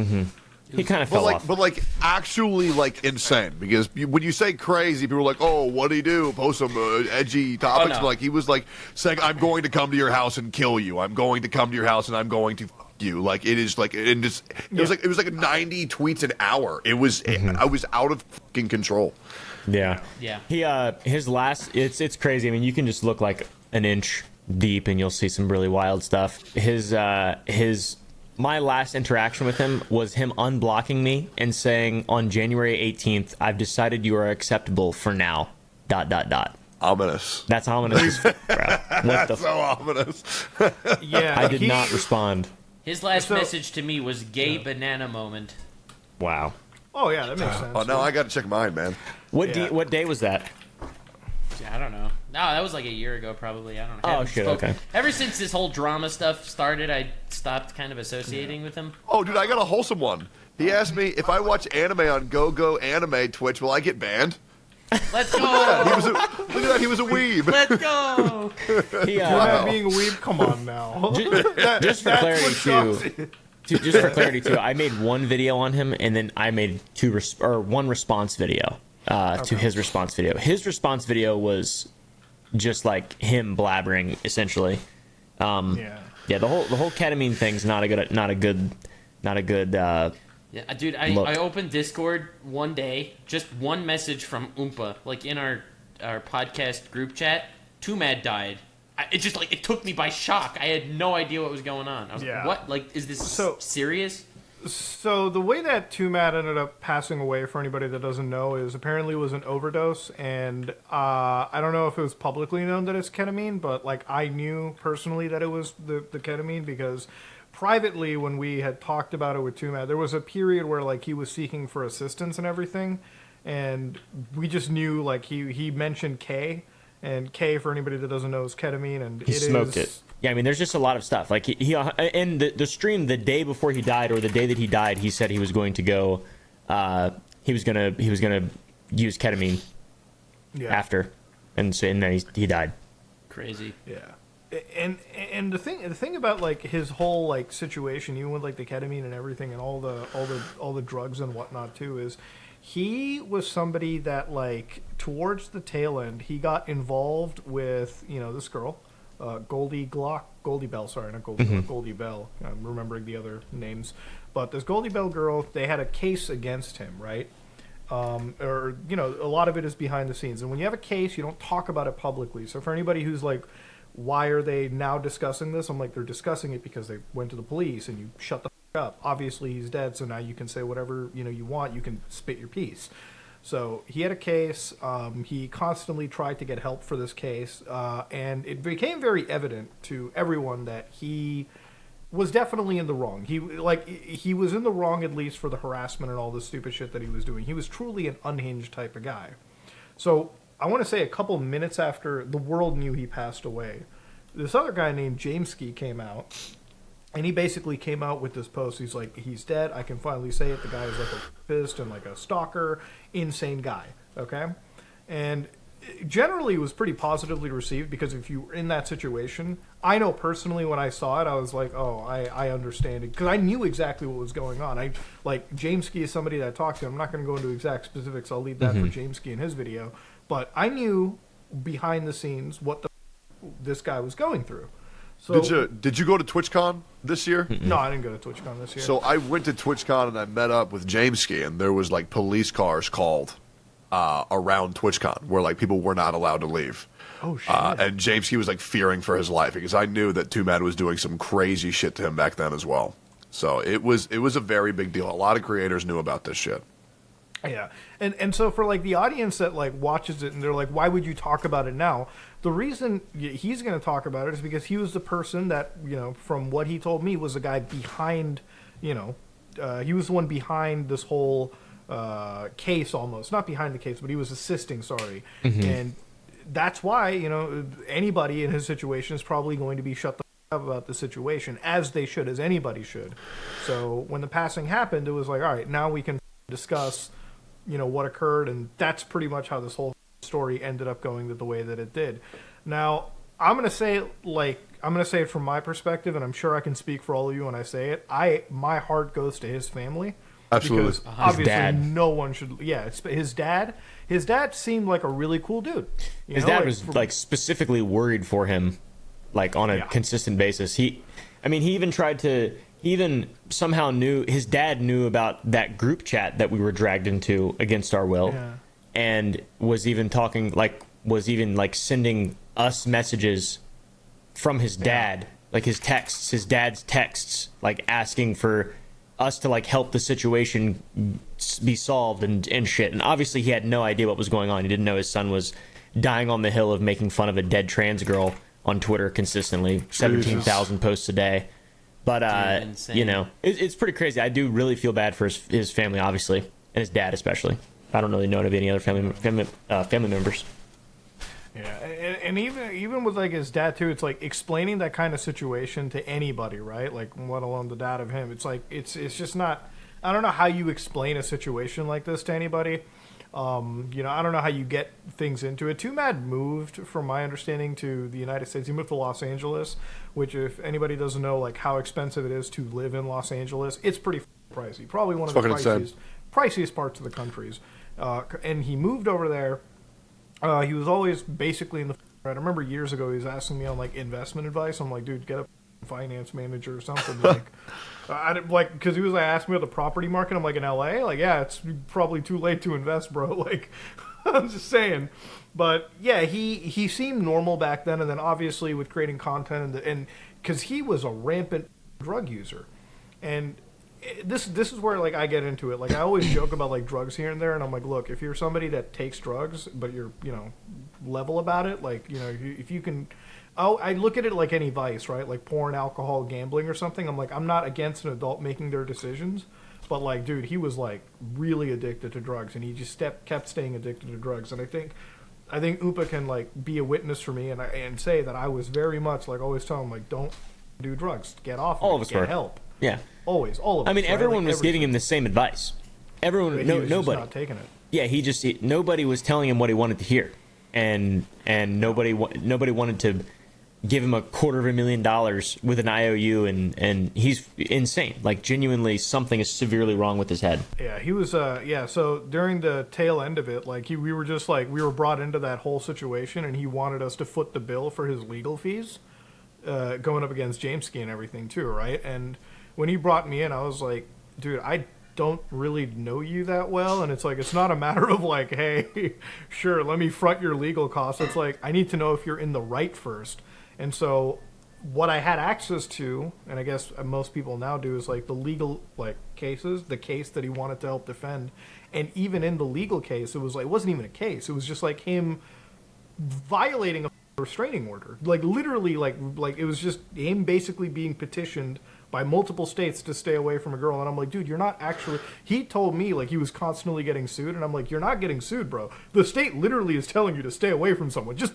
he kind of fell off. But like actually like insane because when you say crazy, people are like, oh, what did he do? Post some edgy topics. Oh, no. But like he was like saying, I'm going to come to your house and kill you. I'm going to come to your house and I'm going to you. Like it is like it was like 90 tweets an hour. It was I was out of fucking control. Yeah. He his last it's crazy. I mean, you can just look like an inch deep and you'll see some really wild stuff. My last interaction with him was him unblocking me and saying on January 18th, I've decided you are acceptable for now. ... Ominous. That's ominous, bro. What the so ominous. yeah, I did not respond. His last message to me was gay banana moment. Wow. Oh yeah, that makes sense. Oh, no, I got to check mine, man. What day was that? I don't know. No, that was like a year ago, probably. I don't know. I Oh, haven't shit, spoken- okay. Ever since this whole drama stuff started, I stopped kind of associating with him. Oh, dude, I got a wholesome one. He asked me if I watch anime on GoGo Anime Twitch, will I get banned? Let's go! Look at that, he was a weeb. Let's go! He, You're not being a weeb. Come on now. just for clarity too. Just for clarity too, I made one video on him, and then I made one response video to his response video. His response video was just like him blabbering, essentially. Yeah, the whole ketamine thing's not a good. Yeah, dude, Look. I opened Discord one day, just one message from Oompa, like in our podcast group chat. Too Mad died. It took me by shock. I had no idea what was going on. I was like, what? Like, is this serious? So the way that Too Mad ended up passing away, for anybody that doesn't know, is apparently it was an overdose, and I don't know if it was publicly known that it's ketamine, but like I knew personally that it was the ketamine because privately when we had talked about it with Too Mad, there was a period where like he was seeking for assistance and everything, and we just knew like he mentioned K, and K, for anybody that doesn't know, is ketamine, and He smoked it. Yeah, I mean, there's just a lot of stuff. Like he in the stream the day before he died, or the day that he died, he said he was going to go. He was gonna use ketamine after, and then he died. Crazy. Yeah. And the thing about like his whole like situation, even with like the ketamine and everything, and all the drugs and whatnot too, is he was somebody that like towards the tail end he got involved with this girl. Goldie Bell, sorry, not Goldie, Goldie Bell. I'm remembering the other names, but this Goldie Bell girl, they had a case against him, right? Or a lot of it is behind the scenes, and when you have a case, you don't talk about it publicly. So for anybody who's like, why are they now discussing this? I'm like, they're discussing it because they went to the police, and you shut the f up. Obviously, he's dead, so now you can say whatever you want. You can spit your piece. So he had a case. He constantly tried to get help for this case, and it became very evident to everyone that he was definitely in the wrong. He was in the wrong, at least for the harassment and all the stupid shit that he was doing. He was truly an unhinged type of guy. So I want to say a couple minutes after the world knew he passed away, this other guy named Jameski came out. And he basically came out with this post. He's like, he's dead. I can finally say it. The guy is like a fist and like a stalker, insane guy. Okay? And generally it was pretty positively received because if you were in that situation, I know personally when I saw it, I was like, oh, I understand it. Because I knew exactly what was going on. Jameski is somebody that I talked to. I'm not going to go into exact specifics. I'll leave that for Jameski in his video. But I knew behind the scenes what this guy was going through. So, Did you go to TwitchCon this year? No, I didn't go to TwitchCon this year. So I went to TwitchCon and I met up with Jameski, and there was like police cars called around TwitchCon where like people were not allowed to leave. Oh shit! And Jameski was like fearing for his life because I knew that Too Mad was doing some crazy shit to him back then as well. So it was a very big deal. A lot of creators knew about this shit. Yeah, and so for like the audience that like watches it and they're like, why would you talk about it now? The reason he's going to talk about it is because he was the person that, from what he told me, was the guy behind, he was the one behind this whole case almost. Not behind the case, but he was assisting, sorry. And that's why, anybody in his situation is probably going to be shut the f up about the situation, as they should, as anybody should. So when the passing happened, it was like, all right, now we can discuss, what occurred, and that's pretty much how this whole story ended up going the way that it did. Now, I'm gonna say it from my perspective, and I'm sure I can speak for all of you when I say it. My heart goes to his family. Absolutely. Because obviously dad. no one should. Yeah, it's his dad. His dad seemed like a really cool dude. His dad was like specifically worried for him, like on a consistent basis. He even tried to. He even somehow knew his dad knew about that group chat that we were dragged into against our will. Yeah. And was even sending us messages from his dad, like his dad's texts, like asking for us to like help the situation be solved and shit. And obviously he had no idea what was going on. He didn't know his son was dying on the hill of making fun of a dead trans girl on Twitter consistently, 17,000 posts a day. But Dude, insane. it's pretty crazy. I do really feel bad for his family, obviously. and his dad especially. I don't really know of any other family members. Yeah, and even with like his dad too, it's like explaining that kind of situation to anybody, right? Like, let alone the dad of him. It's like it's just not. I don't know how you explain a situation like this to anybody. I don't know how you get things into it. Too Mad moved, from my understanding, to the United States. He moved to Los Angeles, which, if anybody doesn't know, like how expensive it is to live in Los Angeles, it's pretty pricey. Probably one of the priciest parts of the countries. And he moved over there. He was always basically in the right. I remember years ago he was asking me on like investment advice. I'm like, dude, get a finance manager or something. Because he was like asking me about the property market. I'm like, in LA, like, yeah, it's probably too late to invest, bro. Like, I'm just saying. But yeah, he seemed normal back then, and then obviously with creating content and because he was a rampant drug user, and this is where like I get into it. Like, I always joke about like drugs here and there, and I'm like, look, if you're somebody that takes drugs but you're level about it, like, if you can. I look at it like any vice, right? Like porn, alcohol, gambling, or something. I'm like, I'm not against an adult making their decisions, but like, dude, he was like really addicted to drugs, and he just kept staying addicted to drugs. And I think Upa can like be a witness for me and say that I was very much like always telling him like, don't do drugs, get off. All of us get were. help. Yeah, always, all of us. I mean, right? everyone like, was giving him the same advice. Everyone, he was nobody just not taking it. Yeah, nobody was telling him what he wanted to hear, and nobody wanted to give him $250,000 with an IOU, and he's insane. Like, genuinely, something is severely wrong with his head. Yeah, he was. So during the tail end of it, like we were brought into that whole situation, and he wanted us to foot the bill for his legal fees, going up against Jameski and everything too, right? And when he brought me in, I was like, dude, I don't really know you that well, and it's like, it's not a matter of like, hey, sure, let me front your legal costs. It's like, I need to know if you're in the right first. And so what I had access to, and I guess most people now do, is like the legal like cases, the case that he wanted to help defend. And even in the legal case, it wasn't even a case. It was just like him violating a restraining order. Like literally, like it was just him basically being petitioned by multiple states to stay away from a girl. And I'm like, dude, you're not actually. He told me like he was constantly getting sued, and I'm like, you're not getting sued, bro. The state literally is telling you to stay away from someone. Just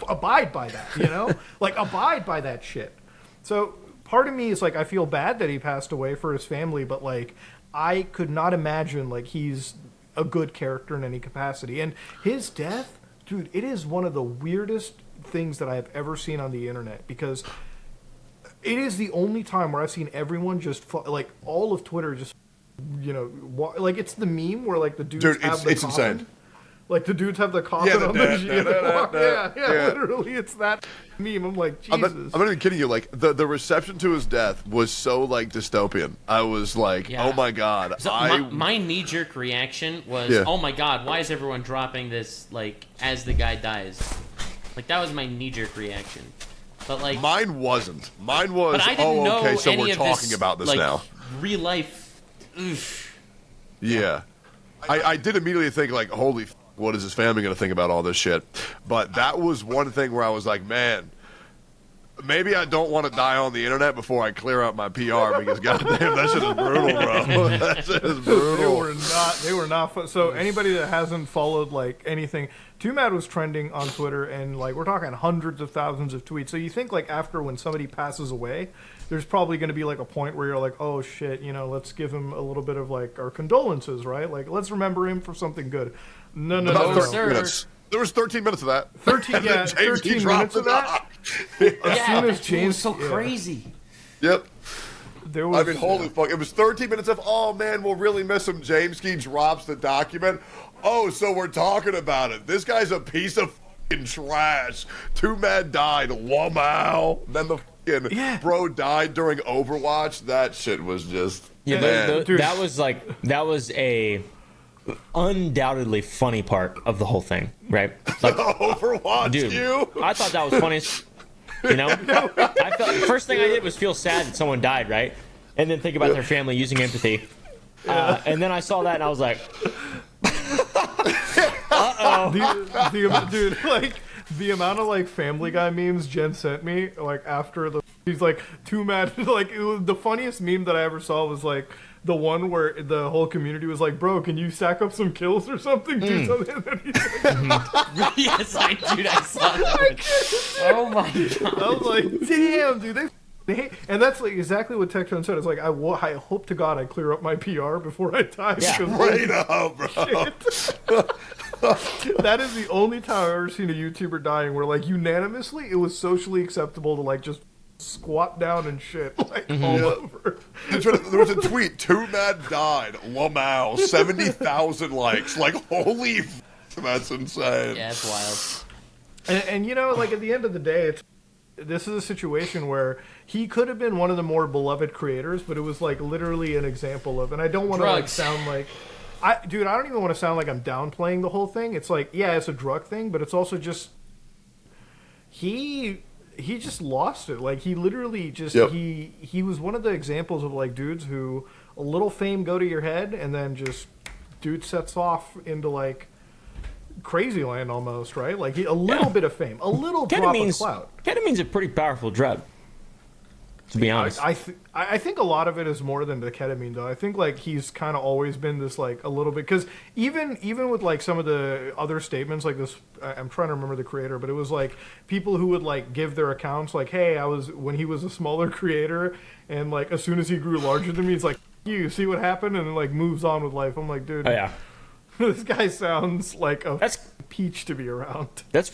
abide by that, like abide by that shit. So part of me is like, I feel bad that he passed away for his family, but like I could not imagine like he's a good character in any capacity. And his death, dude, it is one of the weirdest things that I have ever seen on the internet, because it is the only time where I've seen everyone just like all of Twitter just like it's the meme where like the dudes have the coffin. Insane. Like the dudes have the coffin on the yeah, literally, it's that meme. I'm like, Jesus. I'm not even kidding you. Like the reception to his death was so like dystopian. I was like, oh my god. So my knee jerk reaction was, oh my god, why is everyone dropping this like as the guy dies? Like that was my knee jerk reaction. But like mine wasn't. Mine was, but I didn't know okay, so any we're of talking this, about this like, now. Real life. Oof. Yeah. I did immediately think like, holy what is his family going to think about all this shit? But that was one thing where I was like, man, maybe I don't want to die on the internet before I clear out my PR, because goddamn, that shit is brutal, bro. That shit is brutal. They were not fun. So anybody that hasn't followed like anything, Too Mad was trending on Twitter, and like we're talking hundreds of thousands of tweets. So you think like after when somebody passes away, there's probably going to be like a point where you're like, oh shit, let's give him a little bit of like our condolences, right? Like let's remember him for something good. No. Minutes. There was 13 minutes of that. 13 minutes of that. As soon as James, it was so crazy. Yep. There was, holy fuck! It was 13 minutes of, oh man, we'll really miss him. James Key drops the document. Oh, so we're talking about it. This guy's a piece of fucking trash. Too Mad died. Wow. Then the fucking bro died during Overwatch. That shit was just that was a undoubtedly funny part of the whole thing, right? Like Overwatch, dude, I thought that was funniest. I felt first thing I did was feel sad that someone died, right? And then think about their family, using empathy. And then I saw that and I was like, dude, like the amount of like Family Guy memes Jen sent me, like after he's like Too Mad. Like the funniest meme that I ever saw was like the one where the whole community was like, "Bro, can you sack up some kills or something? Do something." And then he's like, Yes, I saw that one. Oh my god! I was like, "Damn, dude, they hate." And that's like exactly what Tectone said. It's like, I hope to God I clear up my PR before I die. Yeah. because Straight up, bro. that is the only time I've ever seen a YouTuber dying where, like, unanimously it was socially acceptable to, like, just squat down and shit, like, all over. There was a tweet, 2 mad died, Lamau, 70,000 likes. Like, holy that's insane. Yeah, it's wild. And, you know, like, at the end of the day, this is a situation where he could have been one of the more beloved creators, but it was, like, literally an example of, and I don't want to, like, sound like... I don't even want to sound like I'm downplaying the whole thing. It's like, yeah, it's a drug thing, but it's also just he just lost it. Like, he literally just he was one of the examples of, like, dudes who a little fame go to your head and then just dude sets off into, like, crazy land almost, right? Like, a little bit of fame, a little drop of clout. Ketamine's a pretty powerful drug, to be honest. I think a lot of it is more than the ketamine, though. I think, like, he's kind of always been this, like, a little bit, because even with, like, some of the other statements, like this, I'm trying to remember the creator, but it was like people who would, like, give their accounts, like, hey, when he was a smaller creator, and, like, as soon as he grew larger than me, he's like, you see what happened, and then, like, moves on with life. I'm like, dude, Oh yeah, this guy sounds like a That's- peach to be around. that's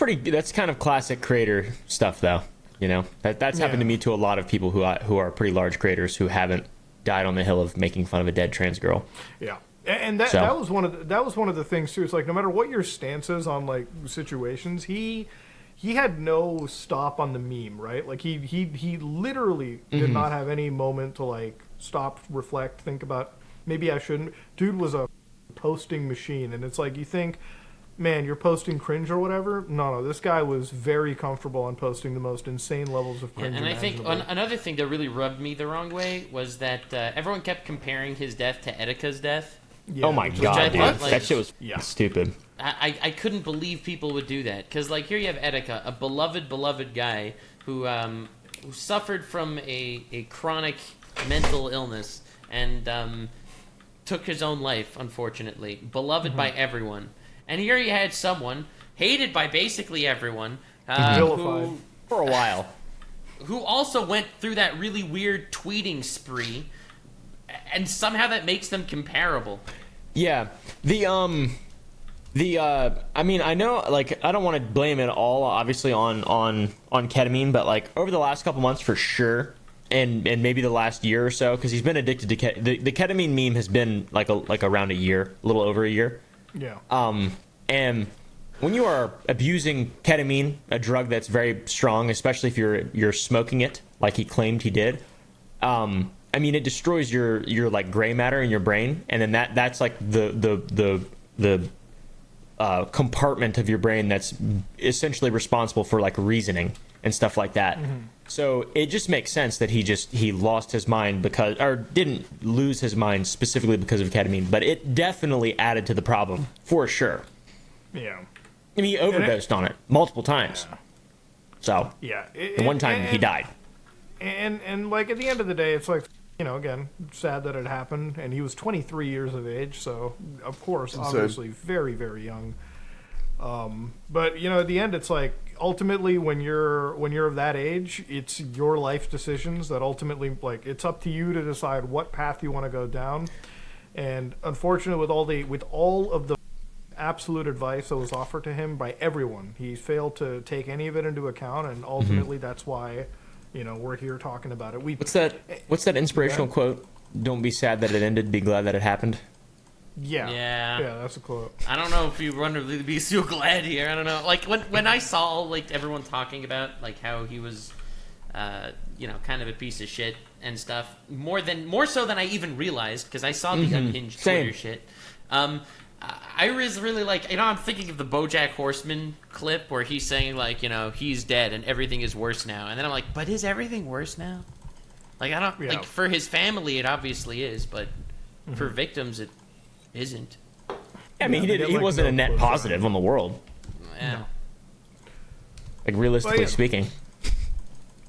kind of classic creator stuff, though. You know, that's happened to me to a lot of people who are pretty large creators who haven't died on the hill of making fun of a dead trans girl. Yeah, and that was one of the things too. It's like, no matter what your stance is on, like, situations, he had no stop on the meme, right? Like, he literally did not have any moment to, like, stop, reflect, think about, maybe I shouldn't. Dude was a posting machine, and it's like, you think, man, you're posting cringe or whatever. No, this guy was very comfortable on posting the most insane levels of cringe. And I think another thing that really rubbed me the wrong way was that everyone kept comparing his death to Etika's death. Yeah, Oh my which god, I dude. thought, like- That shit was Yeah. stupid. I couldn't believe people would do that, because, like, here you have Etika, a beloved guy who suffered from a chronic mental illness and took his own life, unfortunately. Beloved by everyone. And here you had someone hated by basically everyone, Vilified. For a while. who also went through that really weird tweeting spree, and somehow that makes them comparable. Yeah. I mean, I know, like, I don't want to blame it all, obviously, on ketamine, but, like, over the last couple months, for sure, and maybe the last year or so, because he's been addicted to the ketamine meme has been, like around a year, a little over a year. Yeah. And when you are abusing ketamine, a drug that's very strong, especially if you're smoking it, like he claimed he did, I mean, it destroys your like gray matter in your brain, and then that's like the compartment of your brain that's essentially responsible for, like, reasoning and stuff like that. Mm-hmm. So it just makes sense that he lost his mind or didn't lose his mind specifically because of ketamine, but it definitely added to the problem for sure. Yeah. I mean, he overdosed on it multiple times. Yeah. So Yeah. the one time he died. And like, at the end of the day, it's like, you know, again, sad that it happened, and he was 23 years of age, so of course, obviously, very, very young. But, you know, at the end, it's like, ultimately, when you're of that age, it's your life decisions that ultimately, like, it's up to you to decide what path you want to go down. And unfortunately, with all of the absolute advice that was offered to him by everyone, he failed to take any of it into account, and ultimately, that's why, you know, we're here talking about it. What's that inspirational quote? Don't be sad that it ended, be glad that it happened. Yeah, that's a quote. I don't know if you want to be so glad here. I don't know. Like, when I saw, like, everyone talking about, like, how he was, you know, kind of a piece of shit and stuff, more so than I even realized, because I saw the unhinged Twitter shit. I was really like, you know, I'm thinking of the BoJack Horseman clip where he's saying, like, you know, he's dead and everything is worse now. And then I'm like, but is everything worse now? Like, I don't, like, for his family, it obviously is, but for victims, it isn't. I mean, he wasn't a net positive on the world. Yeah. Like, realistically speaking.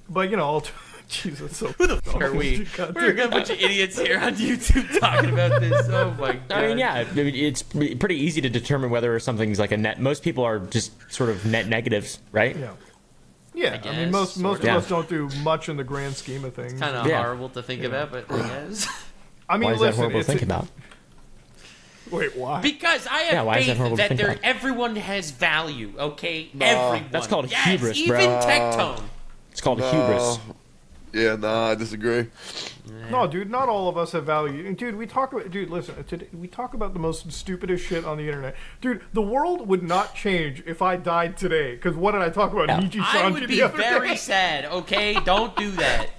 But, you know, Jesus, so Who the fuck are we? We're a bunch of idiots here on YouTube talking about this. Oh my god. I mean, yeah, it's pretty easy to determine whether something's like a net. Most people are just sort of net negatives, right? Yeah. Yeah, I mean, guess, most of Yeah. us don't do much in the grand scheme of things. Kind of Yeah. horrible to think about, but I guess. I mean, Why is that listen, horrible to it's think about? Wait, why? Because I have Yeah, why is that faith horrible to that think there, about? everyone has value, okay? Everyone. That's called yes, hubris, even bro. Tectone. It's called hubris. Yeah, nah, I disagree. No, dude, not all of us have value. And dude, listen, today, we talk about the most stupidest shit on the internet. Dude, the world would not change if I died today. Because what did I talk about? Yeah. Niji I Sanji would the be other very day? sad, okay? Don't do that.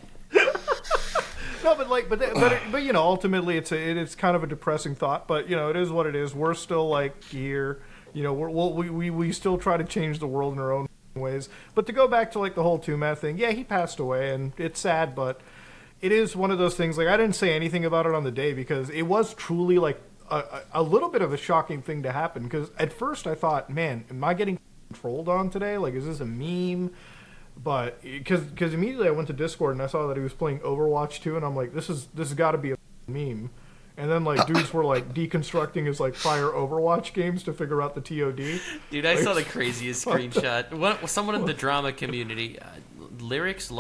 No, but you know, ultimately, it's kind of a depressing thought. But you know, it is what it is. We're still like here. You know, we still try to change the world in our own ways. But to go back to like the whole Tumat thing, yeah, he passed away, and it's sad, but it is one of those things. Like I didn't say anything about it on the day because it was truly like a little bit of a shocking thing to happen. Because at first I thought, man, am I getting trolled on today? Like, is this a meme? But because immediately I went to Discord and I saw that he was playing Overwatch 2, and I'm like, this has got to be a meme. And then like dudes were like deconstructing his like prior Overwatch games to figure out the TOD. Dude, I saw the craziest screenshot. Someone in the drama community, Lyrics,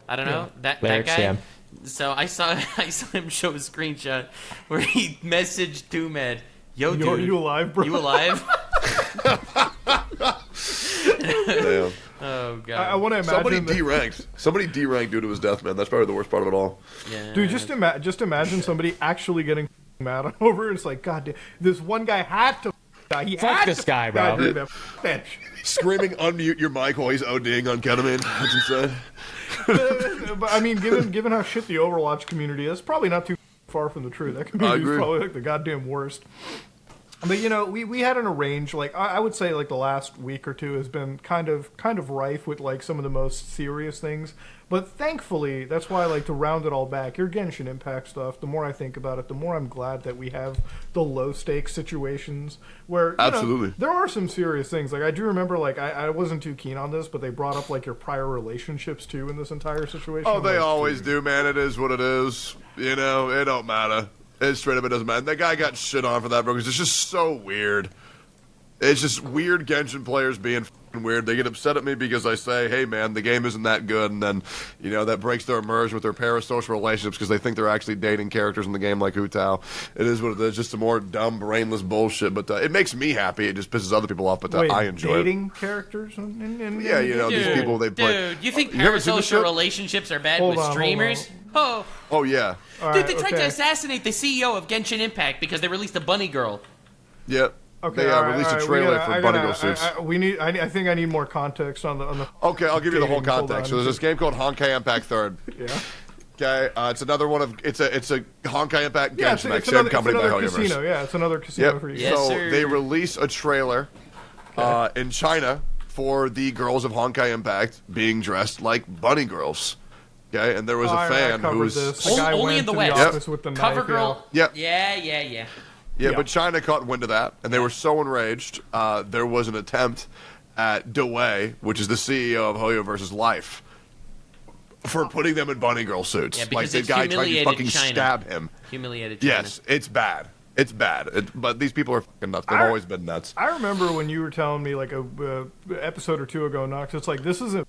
I don't know, that Lyrics, guy. yeah. So I saw him show a screenshot where he messaged Tumed, "Yo, dude, Are you alive, bro? You alive?" Damn. Oh god. I want to imagine Somebody that- deranked. Somebody deranked due to his death, man. That's probably the worst part of it all. Yeah. Dude, just imagine somebody actually getting mad over it. It's like, God damn, this one guy had to die. He Fuck had this to guy, die, bro. dude, man. Fuck that shit. Screaming, unmute your mic while he's ODing on ketamine. That's insane. But I mean, given how shit the Overwatch community is, probably not too far from the truth. That community is agree. probably like the goddamn worst. But you know, we had an arrange like I would say like the last week or two has been kind of rife with like some of the most serious things. But thankfully, that's why I like to round it all back. Your Genshin Impact stuff. The more I think about it, the more I'm glad that we have the low stakes situations where Absolutely. there are some serious things. Like I do remember, like I wasn't too keen on this, but they brought up like your prior relationships too in this entire situation. Oh, they Like, always dude. do, man. It is what it is. You know, it don't matter. It straight up, it doesn't matter. That guy got shit on for that, bro, because it's just so weird. It's just weird Genshin players being f***ing weird. They get upset at me because I say, hey, man, the game isn't that good, and then, you know, that breaks their immersion with their parasocial relationships because they think they're actually dating characters in the game like Hu Tao. It is what it is, just some more dumb, brainless bullshit, but it makes me happy. It just pisses other people off, but Wait, I enjoy dating characters? In Yeah, you know, Dude, these people, they play. Dude, you think You ever seen this parasocial shit? relationships are bad Hold with on, hold streamers? on. Oh, Oh, yeah. All dude, right, they tried to okay. assassinate the CEO of Genshin Impact because they released a bunny girl. Yep. Okay, They all right, released all a right, trailer for Bunny Girl suits. I think I need more context on the. Okay, I'll give you the whole dating. Hold context. So on. there's this game called Honkai Impact Third. Yeah. Okay, it's another one of it's a Honkai Impact Yeah, Genshin, it's same another, company it's by another Hoyoverse. casino. Yeah, it's another casino Yep. for you. Yes, so sir. they release a trailer in China for the girls of Honkai Impact being dressed like bunny girls. Okay, and there was I a fan covered who was this. The guy Only went in the to West. the office with the Cover knife, girl. Yep. Yeah. Yeah, Yeah. but China caught wind of that, and they were so enraged. There was an attempt at DeWei, which is the CEO of Hoyoverse's Life, for putting them in bunny girl suits. Yeah, like because the it's guy tried to humiliated fucking China. stab him. Humiliated China. Yes, it's bad. It's bad. But these people are fucking nuts. They've I- always been nuts. I remember when you were telling me like a episode or two ago, Knox. It's like this is a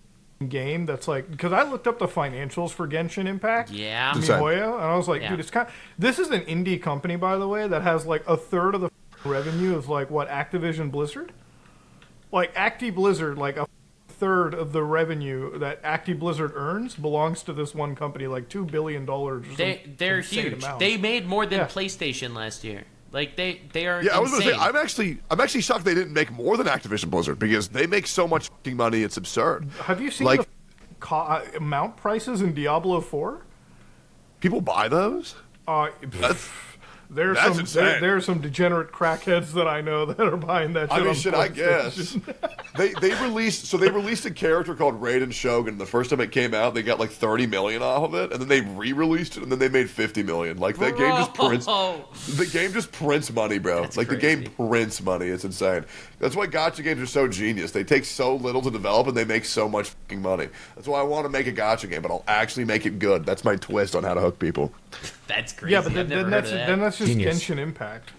game that's like because I looked up the financials for Genshin Impact. Yeah. Insane. Mihoyo, and I was like, Yeah. dude, it's kind. This is an indie company, by the way, that has like a third of the revenue of like what Activision Blizzard. Like Acti Blizzard, like a third of the revenue that Acti Blizzard earns belongs to this one company, like $2 billion. Or some They're insane huge. amount. They made more than Yeah. PlayStation last year. Like they are. Yeah, I was gonna insane. say I'm actually shocked they didn't make more than Activision Blizzard because they make so much fucking money. It's absurd. Have you seen like- the mount prices in Diablo 4? People buy those. Uh, That's There's That's some insane. there's some degenerate crackheads that I know that are buying that shit. I mean, on shit, I PlayStation. guess. they released a character called Raiden Shogun. The first time it came out, they got like 30 million off of it, and then they re-released it, and then they made 50 million. Like that game just prints. The game just prints money, bro. That's like crazy. the game prints money. It's insane. That's why gacha games are so genius. They take so little to develop, and they make so much fucking money. That's why I want to make a gacha game, but I'll actually make it good. That's my twist on how to hook people. That's crazy. Yeah, but I've never then heard that's of that. then that's just Genius. Genshin Impact.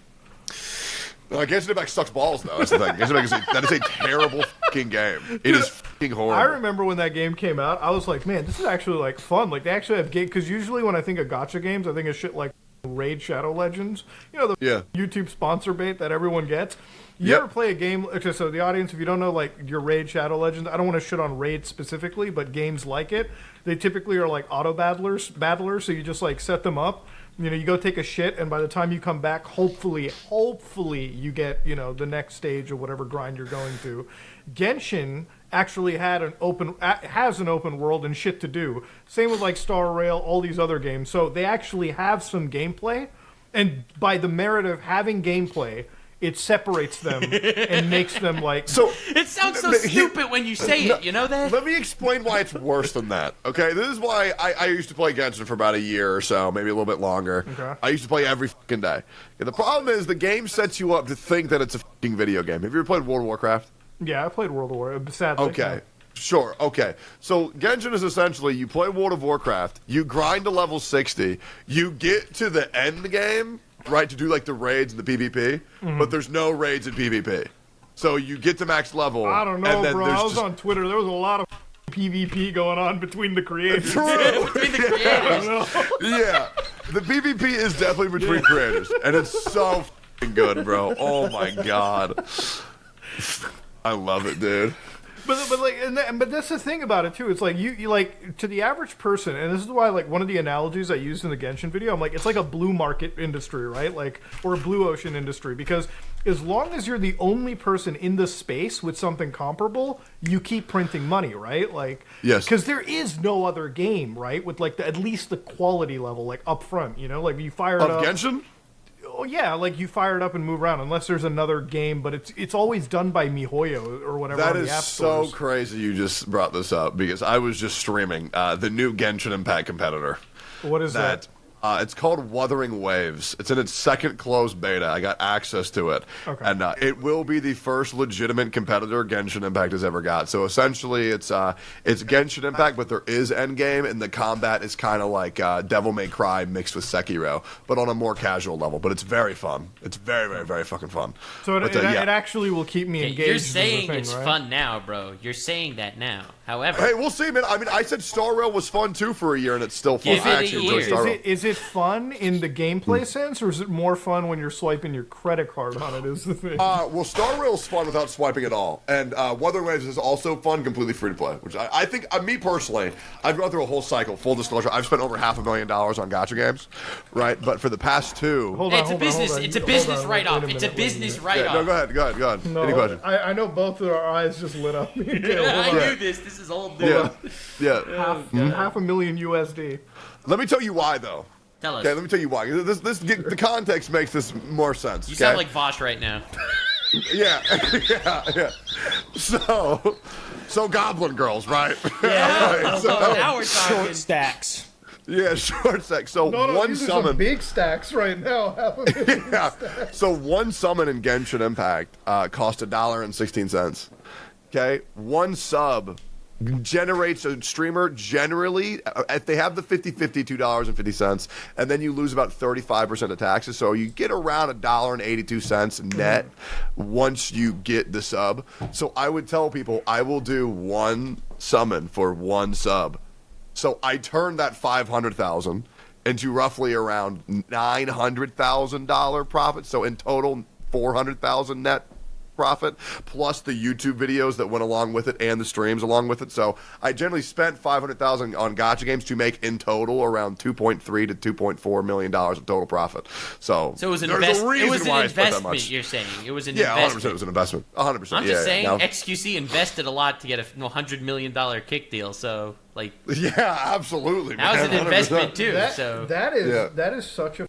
Genshin Impact sucks balls, though. That's the thing. Genshin Impact that is a terrible fucking game. It is fucking horrible. I remember when that game came out, I was like, man, this is actually like fun. Like they actually have game because usually when I think of gacha games, I think of shit like Raid Shadow Legends. You know the Yeah. YouTube sponsor bait that everyone gets. You Yep. ever play a game? Okay, so the audience, if you don't know, like your Raid Shadow Legends, I don't want to shit on Raid specifically, but games like it, they typically are like auto battlers. So you just like set them up. You know, you go take a shit, and by the time you come back, hopefully you get, you know, the next stage or whatever grind you're going to. Genshin actually has an open world and shit to do. Same with like Star Rail, all these other games. So they actually have some gameplay, and by the merit of having gameplay, it separates them and makes them like. So It sounds so stupid when you say it. You know that? let me explain why it's worse than that. Okay, this is why I used to play Genshin for about a year or so, maybe a little bit longer. Okay. I used to play every fucking day. And the problem is the game sets you up to think that it's a fucking video game. Have you ever played World of Warcraft? Yeah, I played World of War. Sadly, Okay. Sure, okay. So Genshin is essentially you play World of Warcraft, you grind to level 60, you get to the end game, right, to do like the raids and the PvP, but there's no raids in PvP. So you get to max level. I don't and know, then bro. there's I was just- on Twitter. There was a lot of PvP going on between the creators. True. Between the creators. Yeah, the PvP is definitely between creators, and it's so fucking good, bro. Oh my god, I love it, dude. But that's the thing about it too. It's like you like to the average person, and this is why like one of the analogies I used in the Genshin video. I'm like, it's like a blue market industry, right? Like or a blue ocean industry, because as long as you're the only person in the space with something comparable, you keep printing money, right? Like Yes. because there is no other game, right? With like at least the quality level, like up front, you know, like you fire it Of up. Genshin? Oh yeah, like you fire it up and move around, unless there's another game, but it's always done by MiHoYo or whatever. That on is the app so stores. crazy you just brought this up because I was just streaming the new Genshin Impact competitor. What is that? It's called Wuthering Waves. It's in its second closed beta. I got access to it. Okay. And it will be the first legitimate competitor Genshin Impact has ever got. So essentially it's Genshin Impact, but there is endgame, and the combat is kind of like Devil May Cry mixed with Sekiro, but on a more casual level. But it's very fun. It's very, very, very fucking fun. So But, it yeah. actually will keep me engaged. You're is the saying thing, it's right? fun now, bro. You're saying that now. However, Hey, we'll see, man. I mean, I said Star Rail was fun too for a year, and it's still fun. Give I it a actually enjoy year. Star Rail. Is it fun in the gameplay sense, or is it more fun when you're swiping your credit card on it? Is the thing? Well, Star Rail's fun without swiping at all, and Wuthering Waves is also fun, completely free to play. Which I think, me personally, I've gone through a whole cycle. Full disclosure, I've spent over $500,000 on gacha games, right? But for the past two, Hold on, it's a hold on, business. hold on. It's a Hold business on, write-off. wait a It's a minute, wait a business minute. yeah, write-off. no, go ahead. No, Any questions? I know both of our eyes just lit up. Okay, hold I on. knew this. This is old news. Yeah. Half a million USD. Let me tell you why, though. Tell us. Okay, let me tell you why. The context makes this more sense. You okay? sound like Vosh right now. Yeah, yeah. So Goblin Girls, right? Yeah. So- Now we're talking. Short stacks. yeah, short sec. So No, one these are summon. some big stacks right now. Half a million. Yeah. So one summon in Genshin Impact cost $1.16. Okay, one sub generates a streamer generally if they have the 50-50 $2.50, and then you lose about 35% of taxes, so you get around $1.82 net once you get the sub. So I would tell people I will do one summon for one sub. So I turned that 500,000 into roughly around $900,000 profit. So in total, 400,000 net profit, plus the YouTube videos that went along with it and the streams along with it. So I generally spent 500,000 on gacha games to make in total around 2.3 to 2.4 million dollars of total profit. So So it was an, there's a it reason was an why I spent that investment, much. you're saying. It was an Yeah, 100% investment. it was an investment. 100%. I'm just saying, Now- XQC invested a lot to get a $100 million kick deal, so, like, yeah, absolutely. that was man, an investment, 100%. too, so... That is Yeah. that is such a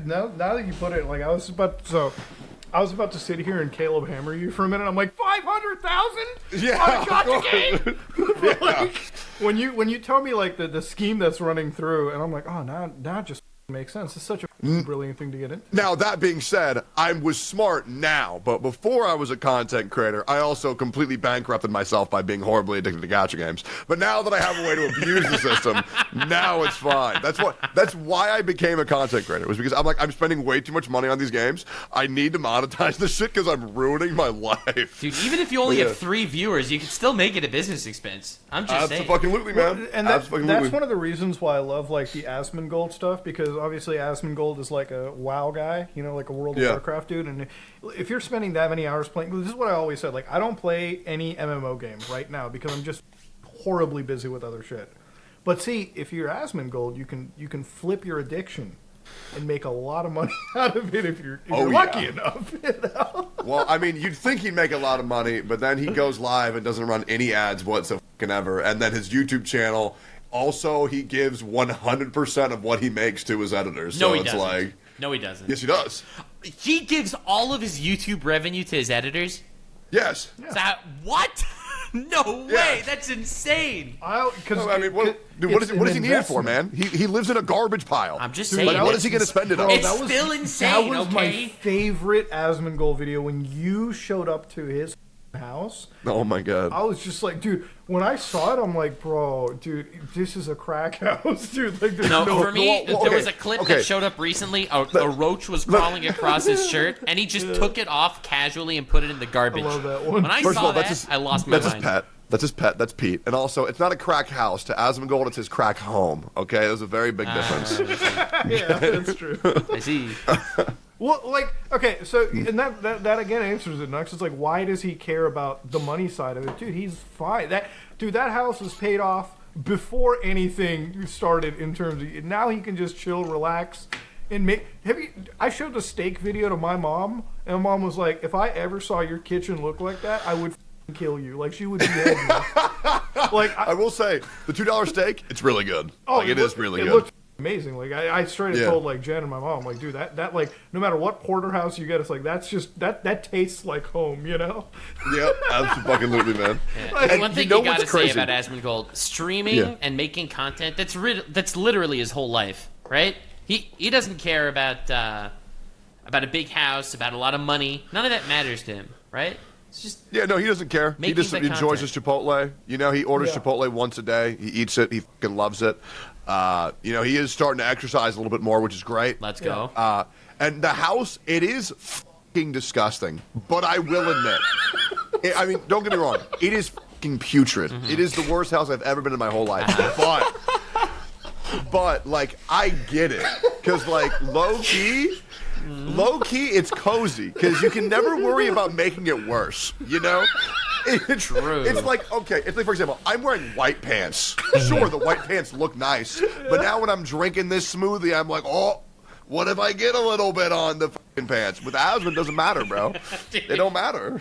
now that you put it, like I was about to sit here and Caleb hammer you for a minute. I'm like 500,000 Yeah. on a gotcha game. Yeah. Like, when you tell me like the scheme that's running through, and I'm like, oh, now it just makes sense. It's such a brilliant thing to get into. Now, that being said, I was smart now, but before I was a content creator, I also completely bankrupted myself by being horribly addicted to gacha games. But now that I have a way to abuse the system, now it's fine. That's why I became a content creator, was because I'm spending way too much money on these games. I need to monetize this shit because I'm ruining my life. Dude, even if you only have 3 viewers, you can still make it a business expense. I'm just saying. Absolutely, man. And that's one of the reasons why I love like the Asmongold stuff, because obviously Asmongold is like a WoW guy, you know, like a World of Warcraft dude. And if you're spending that many hours playing, this is what I always said, like I don't play any MMO game right now because I'm just horribly busy with other shit. But see, if you're Asmongold, you can flip your addiction and make a lot of money out of it if you're lucky enough. You know? Well, I mean, you'd think he'd make a lot of money, but then he goes live and doesn't run any ads whatsoever, and then his YouTube channel. Also, he gives 100% of what he makes to his editors. No, so he it's doesn't. like, No, he doesn't. yes, he does. He gives all of his YouTube revenue to his editors? Yes. What? No way! That's insane! What does he need it for, man? He lives in a garbage pile. I'm just saying. Like, what is he going to spend it on? It's still insane, That was my favorite Asmongold video when you showed up to his house. Oh my god. I was just like, dude, when I saw it, I'm like, bro, dude, this is a crack house, dude. Like, For me, there was a clip that showed up recently. A roach was crawling across his shirt, and he just took it off casually and put it in the garbage. I love that one. When I First of saw all, that, I lost my mind. That's his pet. That's his pet. That's Pete. And also, it's not a crack house. To Asmongold, it's his crack home. Okay? There's a very big difference. Yeah, that's true. I see. Well, like, okay, so, and that again answers it, Nux. It's like, why does he care about the money side of it? Dude, he's fine. That house was paid off before anything started in terms of, now he can just chill, relax, and make, I showed the steak video to my mom, and my mom was like, if I ever saw your kitchen look like that, I would kill you. Like, she would behead me. Like, I will say, the $2 steak, it's really good. Oh, like, it is really good. Looks amazing. Like I straight up told like Jen and my mom, like, dude, that like no matter what porterhouse you get, it's like that's just that tastes like home, you know? Yep, absolutely, man. Yeah. Like, One thing you gotta say about Asmongold, streaming and making content, that's literally his whole life, right? He doesn't care about a big house, about a lot of money. None of that matters to him, right? It's just he doesn't care. He just enjoys his Chipotle. You know, he orders Chipotle once a day. He eats it. He fucking loves it. He is starting to exercise a little bit more, which is great. Let's go. And the house, it is fucking disgusting. But I will admit, I mean, don't get me wrong, it is fucking putrid. Mm-hmm. It is the worst house I've ever been in my whole life. But like, I get it, because like low key, it's cozy because you can never worry about making it worse. You know. True. It's like, okay, it's like, for example, I'm wearing white pants. Sure, the white pants look nice, but now when I'm drinking this smoothie, I'm like, oh, what if I get a little bit on the fucking pants? With Asmund, doesn't matter, bro. They don't matter.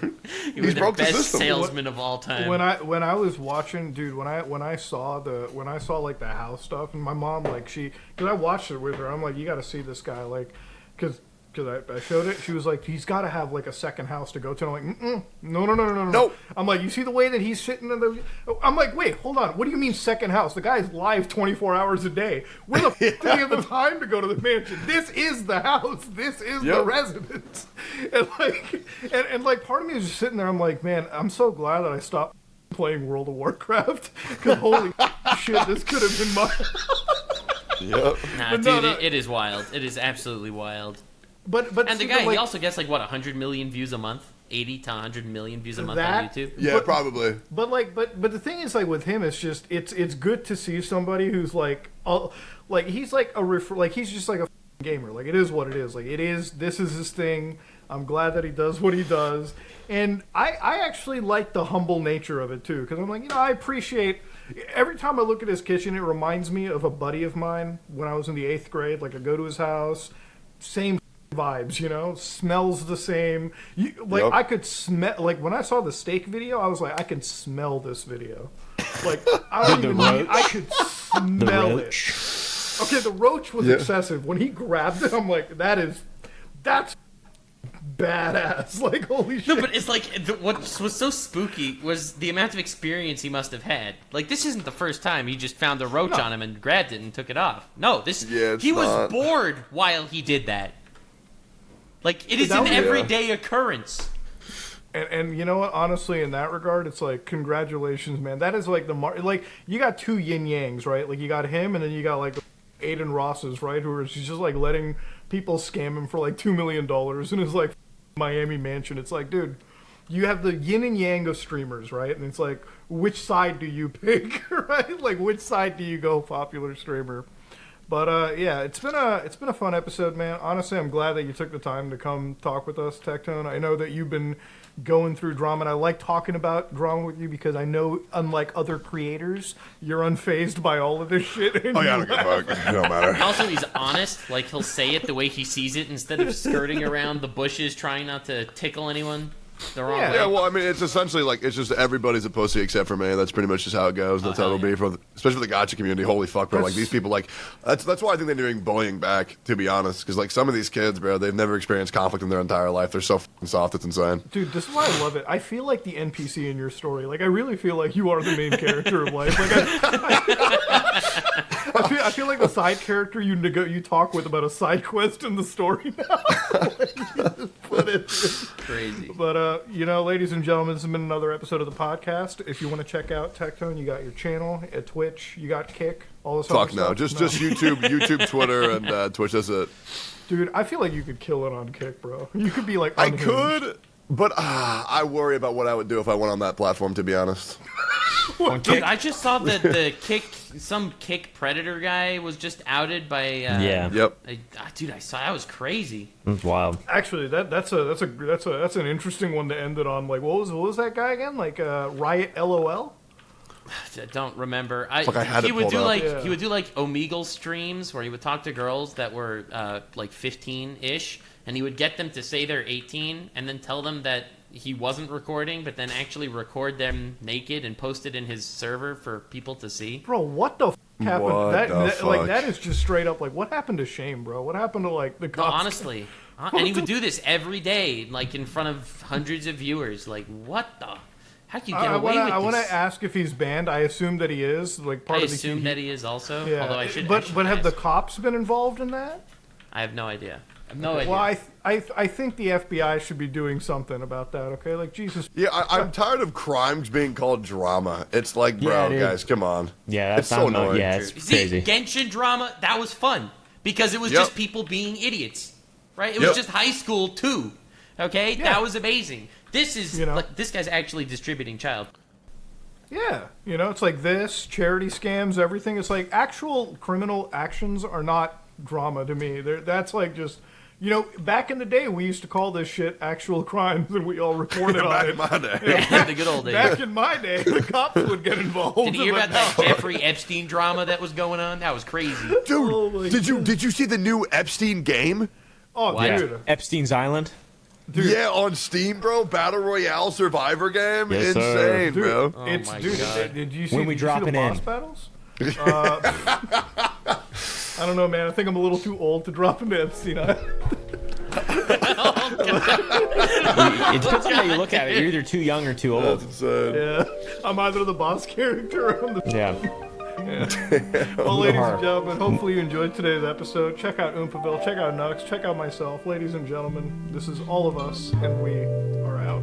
He's broke the best system. salesman of all time. When I was watching, dude, when I saw like the house stuff, and my mom, like, because I watched it with her, I'm like, you got to see this guy, like, because I showed it, she was like, he's got to have like a second house to go to. And I'm like, no. I'm like, you see the way that he's sitting in the. I'm like, wait, hold on. What do you mean second house? The guy's live 24 hours a day. Where the fuck did he have the time to go to the mansion? This is the house. This is the residence. And like, part of me is just sitting there. I'm like, man, I'm so glad that I stopped playing World of Warcraft, because holy shit, this could have been mine. Yep. Nah, dude, it is wild. It is absolutely wild. But and the guy, he also gets like what, 100 million views a month, 80 to 100 million views a month on YouTube. Yeah, probably. But the thing is, like, with him, it's just it's good to see somebody who's like he's like he's just like a gamer. Like, it is what it is. Like, this is his thing. I'm glad that he does what he does, and I actually like the humble nature of it too, because I'm like, I appreciate. Every time I look at his kitchen, it reminds me of a buddy of mine when I was in the 8th grade. Like, I go to his house, same vibes, smells the same. I could smell, like, when I saw the steak video, I was like, I can smell this video. Like, I could smell it. Okay, the roach was excessive. When he grabbed it, I'm like, that's badass. Like, holy shit. No, but it's like what was so spooky was the amount of experience he must have had. Like, this isn't the first time he just found a roach on him and grabbed it and took it off. No, he was bored while he did that. Like, it is an everyday occurrence. And you know what? Honestly, in that regard, it's like, congratulations, man. That is like like, you got two yin yangs, right? Like, you got him, and then you got like Aiden Ross's, right? Who are just like letting people scam him for like $2 million in his like Miami mansion. It's like, dude, you have the yin and yang of streamers, right? And it's like, which side do you pick, right? Like, which side do you go, popular streamer? But yeah, it's been a fun episode, man. Honestly, I'm glad that you took the time to come talk with us, Tectone. I know that you've been going through drama, and I like talking about drama with you because I know, unlike other creators, you're unfazed by all of this shit. Oh yeah, I don't give a fuck. It don't matter. Also, he's honest. Like, he'll say it the way he sees it instead of skirting around the bushes trying not to tickle anyone the wrong way. Yeah, well, I mean, it's essentially like, it's just everybody's a pussy except for me. That's pretty much just how it goes. That's how it'll be, especially for the gacha community. Holy fuck, bro. Like, these people, like, that's why I think they're doing bullying back, to be honest. Because, like, some of these kids, bro, they've never experienced conflict in their entire life. They're so fucking soft, it's insane. Dude, this is why I love it. I feel like the NPC in your story. Like, I really feel like you are the main character of life. Like, I feel like the side character you talk with about a side quest in the story now. Crazy. But, you know, ladies and gentlemen, this has been another episode of the podcast. If you want to check out Tectone, you got your channel at Twitch, you got Kick, all this other Fuck no. stuff. Just YouTube, Twitter, and Twitch. That's it. Dude, I feel like you could kill it on Kick, bro. You could be like I unhinged. could, but I worry about what I would do if I went on that platform, to be honest. Dude, I just saw that some Kick Predator guy was just outed by. Yep. Dude, I saw that was crazy. It's wild. Actually, that's an interesting one to end it on. Like, what was that guy again? Like, Riot LOL. I don't remember. He would do like Omegle streams where he would talk to girls that were like 15-ish, and he would get them to say they're 18, and then tell them that he wasn't recording, but then actually record them naked and post it in his server for people to see. Bro, what the happened? What the fuck? Like, that is just straight up like, what happened to Shame, bro? What happened to like the No, cops? honestly. And he would do this every day, like in front of hundreds of viewers. Like, what the? How can you get away with this? I want to ask if he's banned. I assume that he is. Like, part I of the assume that he is also. Yeah. Although I should. But have the ask. cops been involved in that? I have no idea. I have no idea. Well, I think the FBI should be doing something about that. Okay, like, Jesus. Yeah, I'm tired of crimes being called drama. It's like, bro, Yeah, dude. guys, come on. Yeah, that's it's so annoying. Yeah, it's See, crazy. Genshin drama, that was fun. Because it was just people being idiots. Right? It was just high school, too. Okay? Yeah. That was amazing. This is, You know? like, this guy's actually distributing child. Yeah, you know, it's like this, charity scams, everything. It's like actual criminal actions are not drama to me. That's like just, you know, back in the day, we used to call this shit actual crimes, and we all reported on Back it. in my day. Yeah, the good old days. Back in my day, the cops would get involved. Did you hear but about that now- Jeffrey Epstein drama that was going on? That was crazy. Dude, Oh my did you see the new Epstein game? Oh, What? dude. Epstein's Island. Dude. Yeah, on Steam, bro. Battle Royale Survivor game. Yes, sir. Insane, Dude, bro. Oh it's my dude. God. Did you see? When we did you see the dropping boss in? battles? I don't know, man. I think I'm a little too old to drop into Epstein Island. It depends on how you look at it. You're either too young or too old. That's insane. Yeah, I'm either the boss character or I'm the. Yeah. Well, ladies and hard. gentlemen, hopefully you enjoyed today's episode. Check out Oompaville, check out Nux, check out myself. Ladies and gentlemen, this is all of us, and we are out.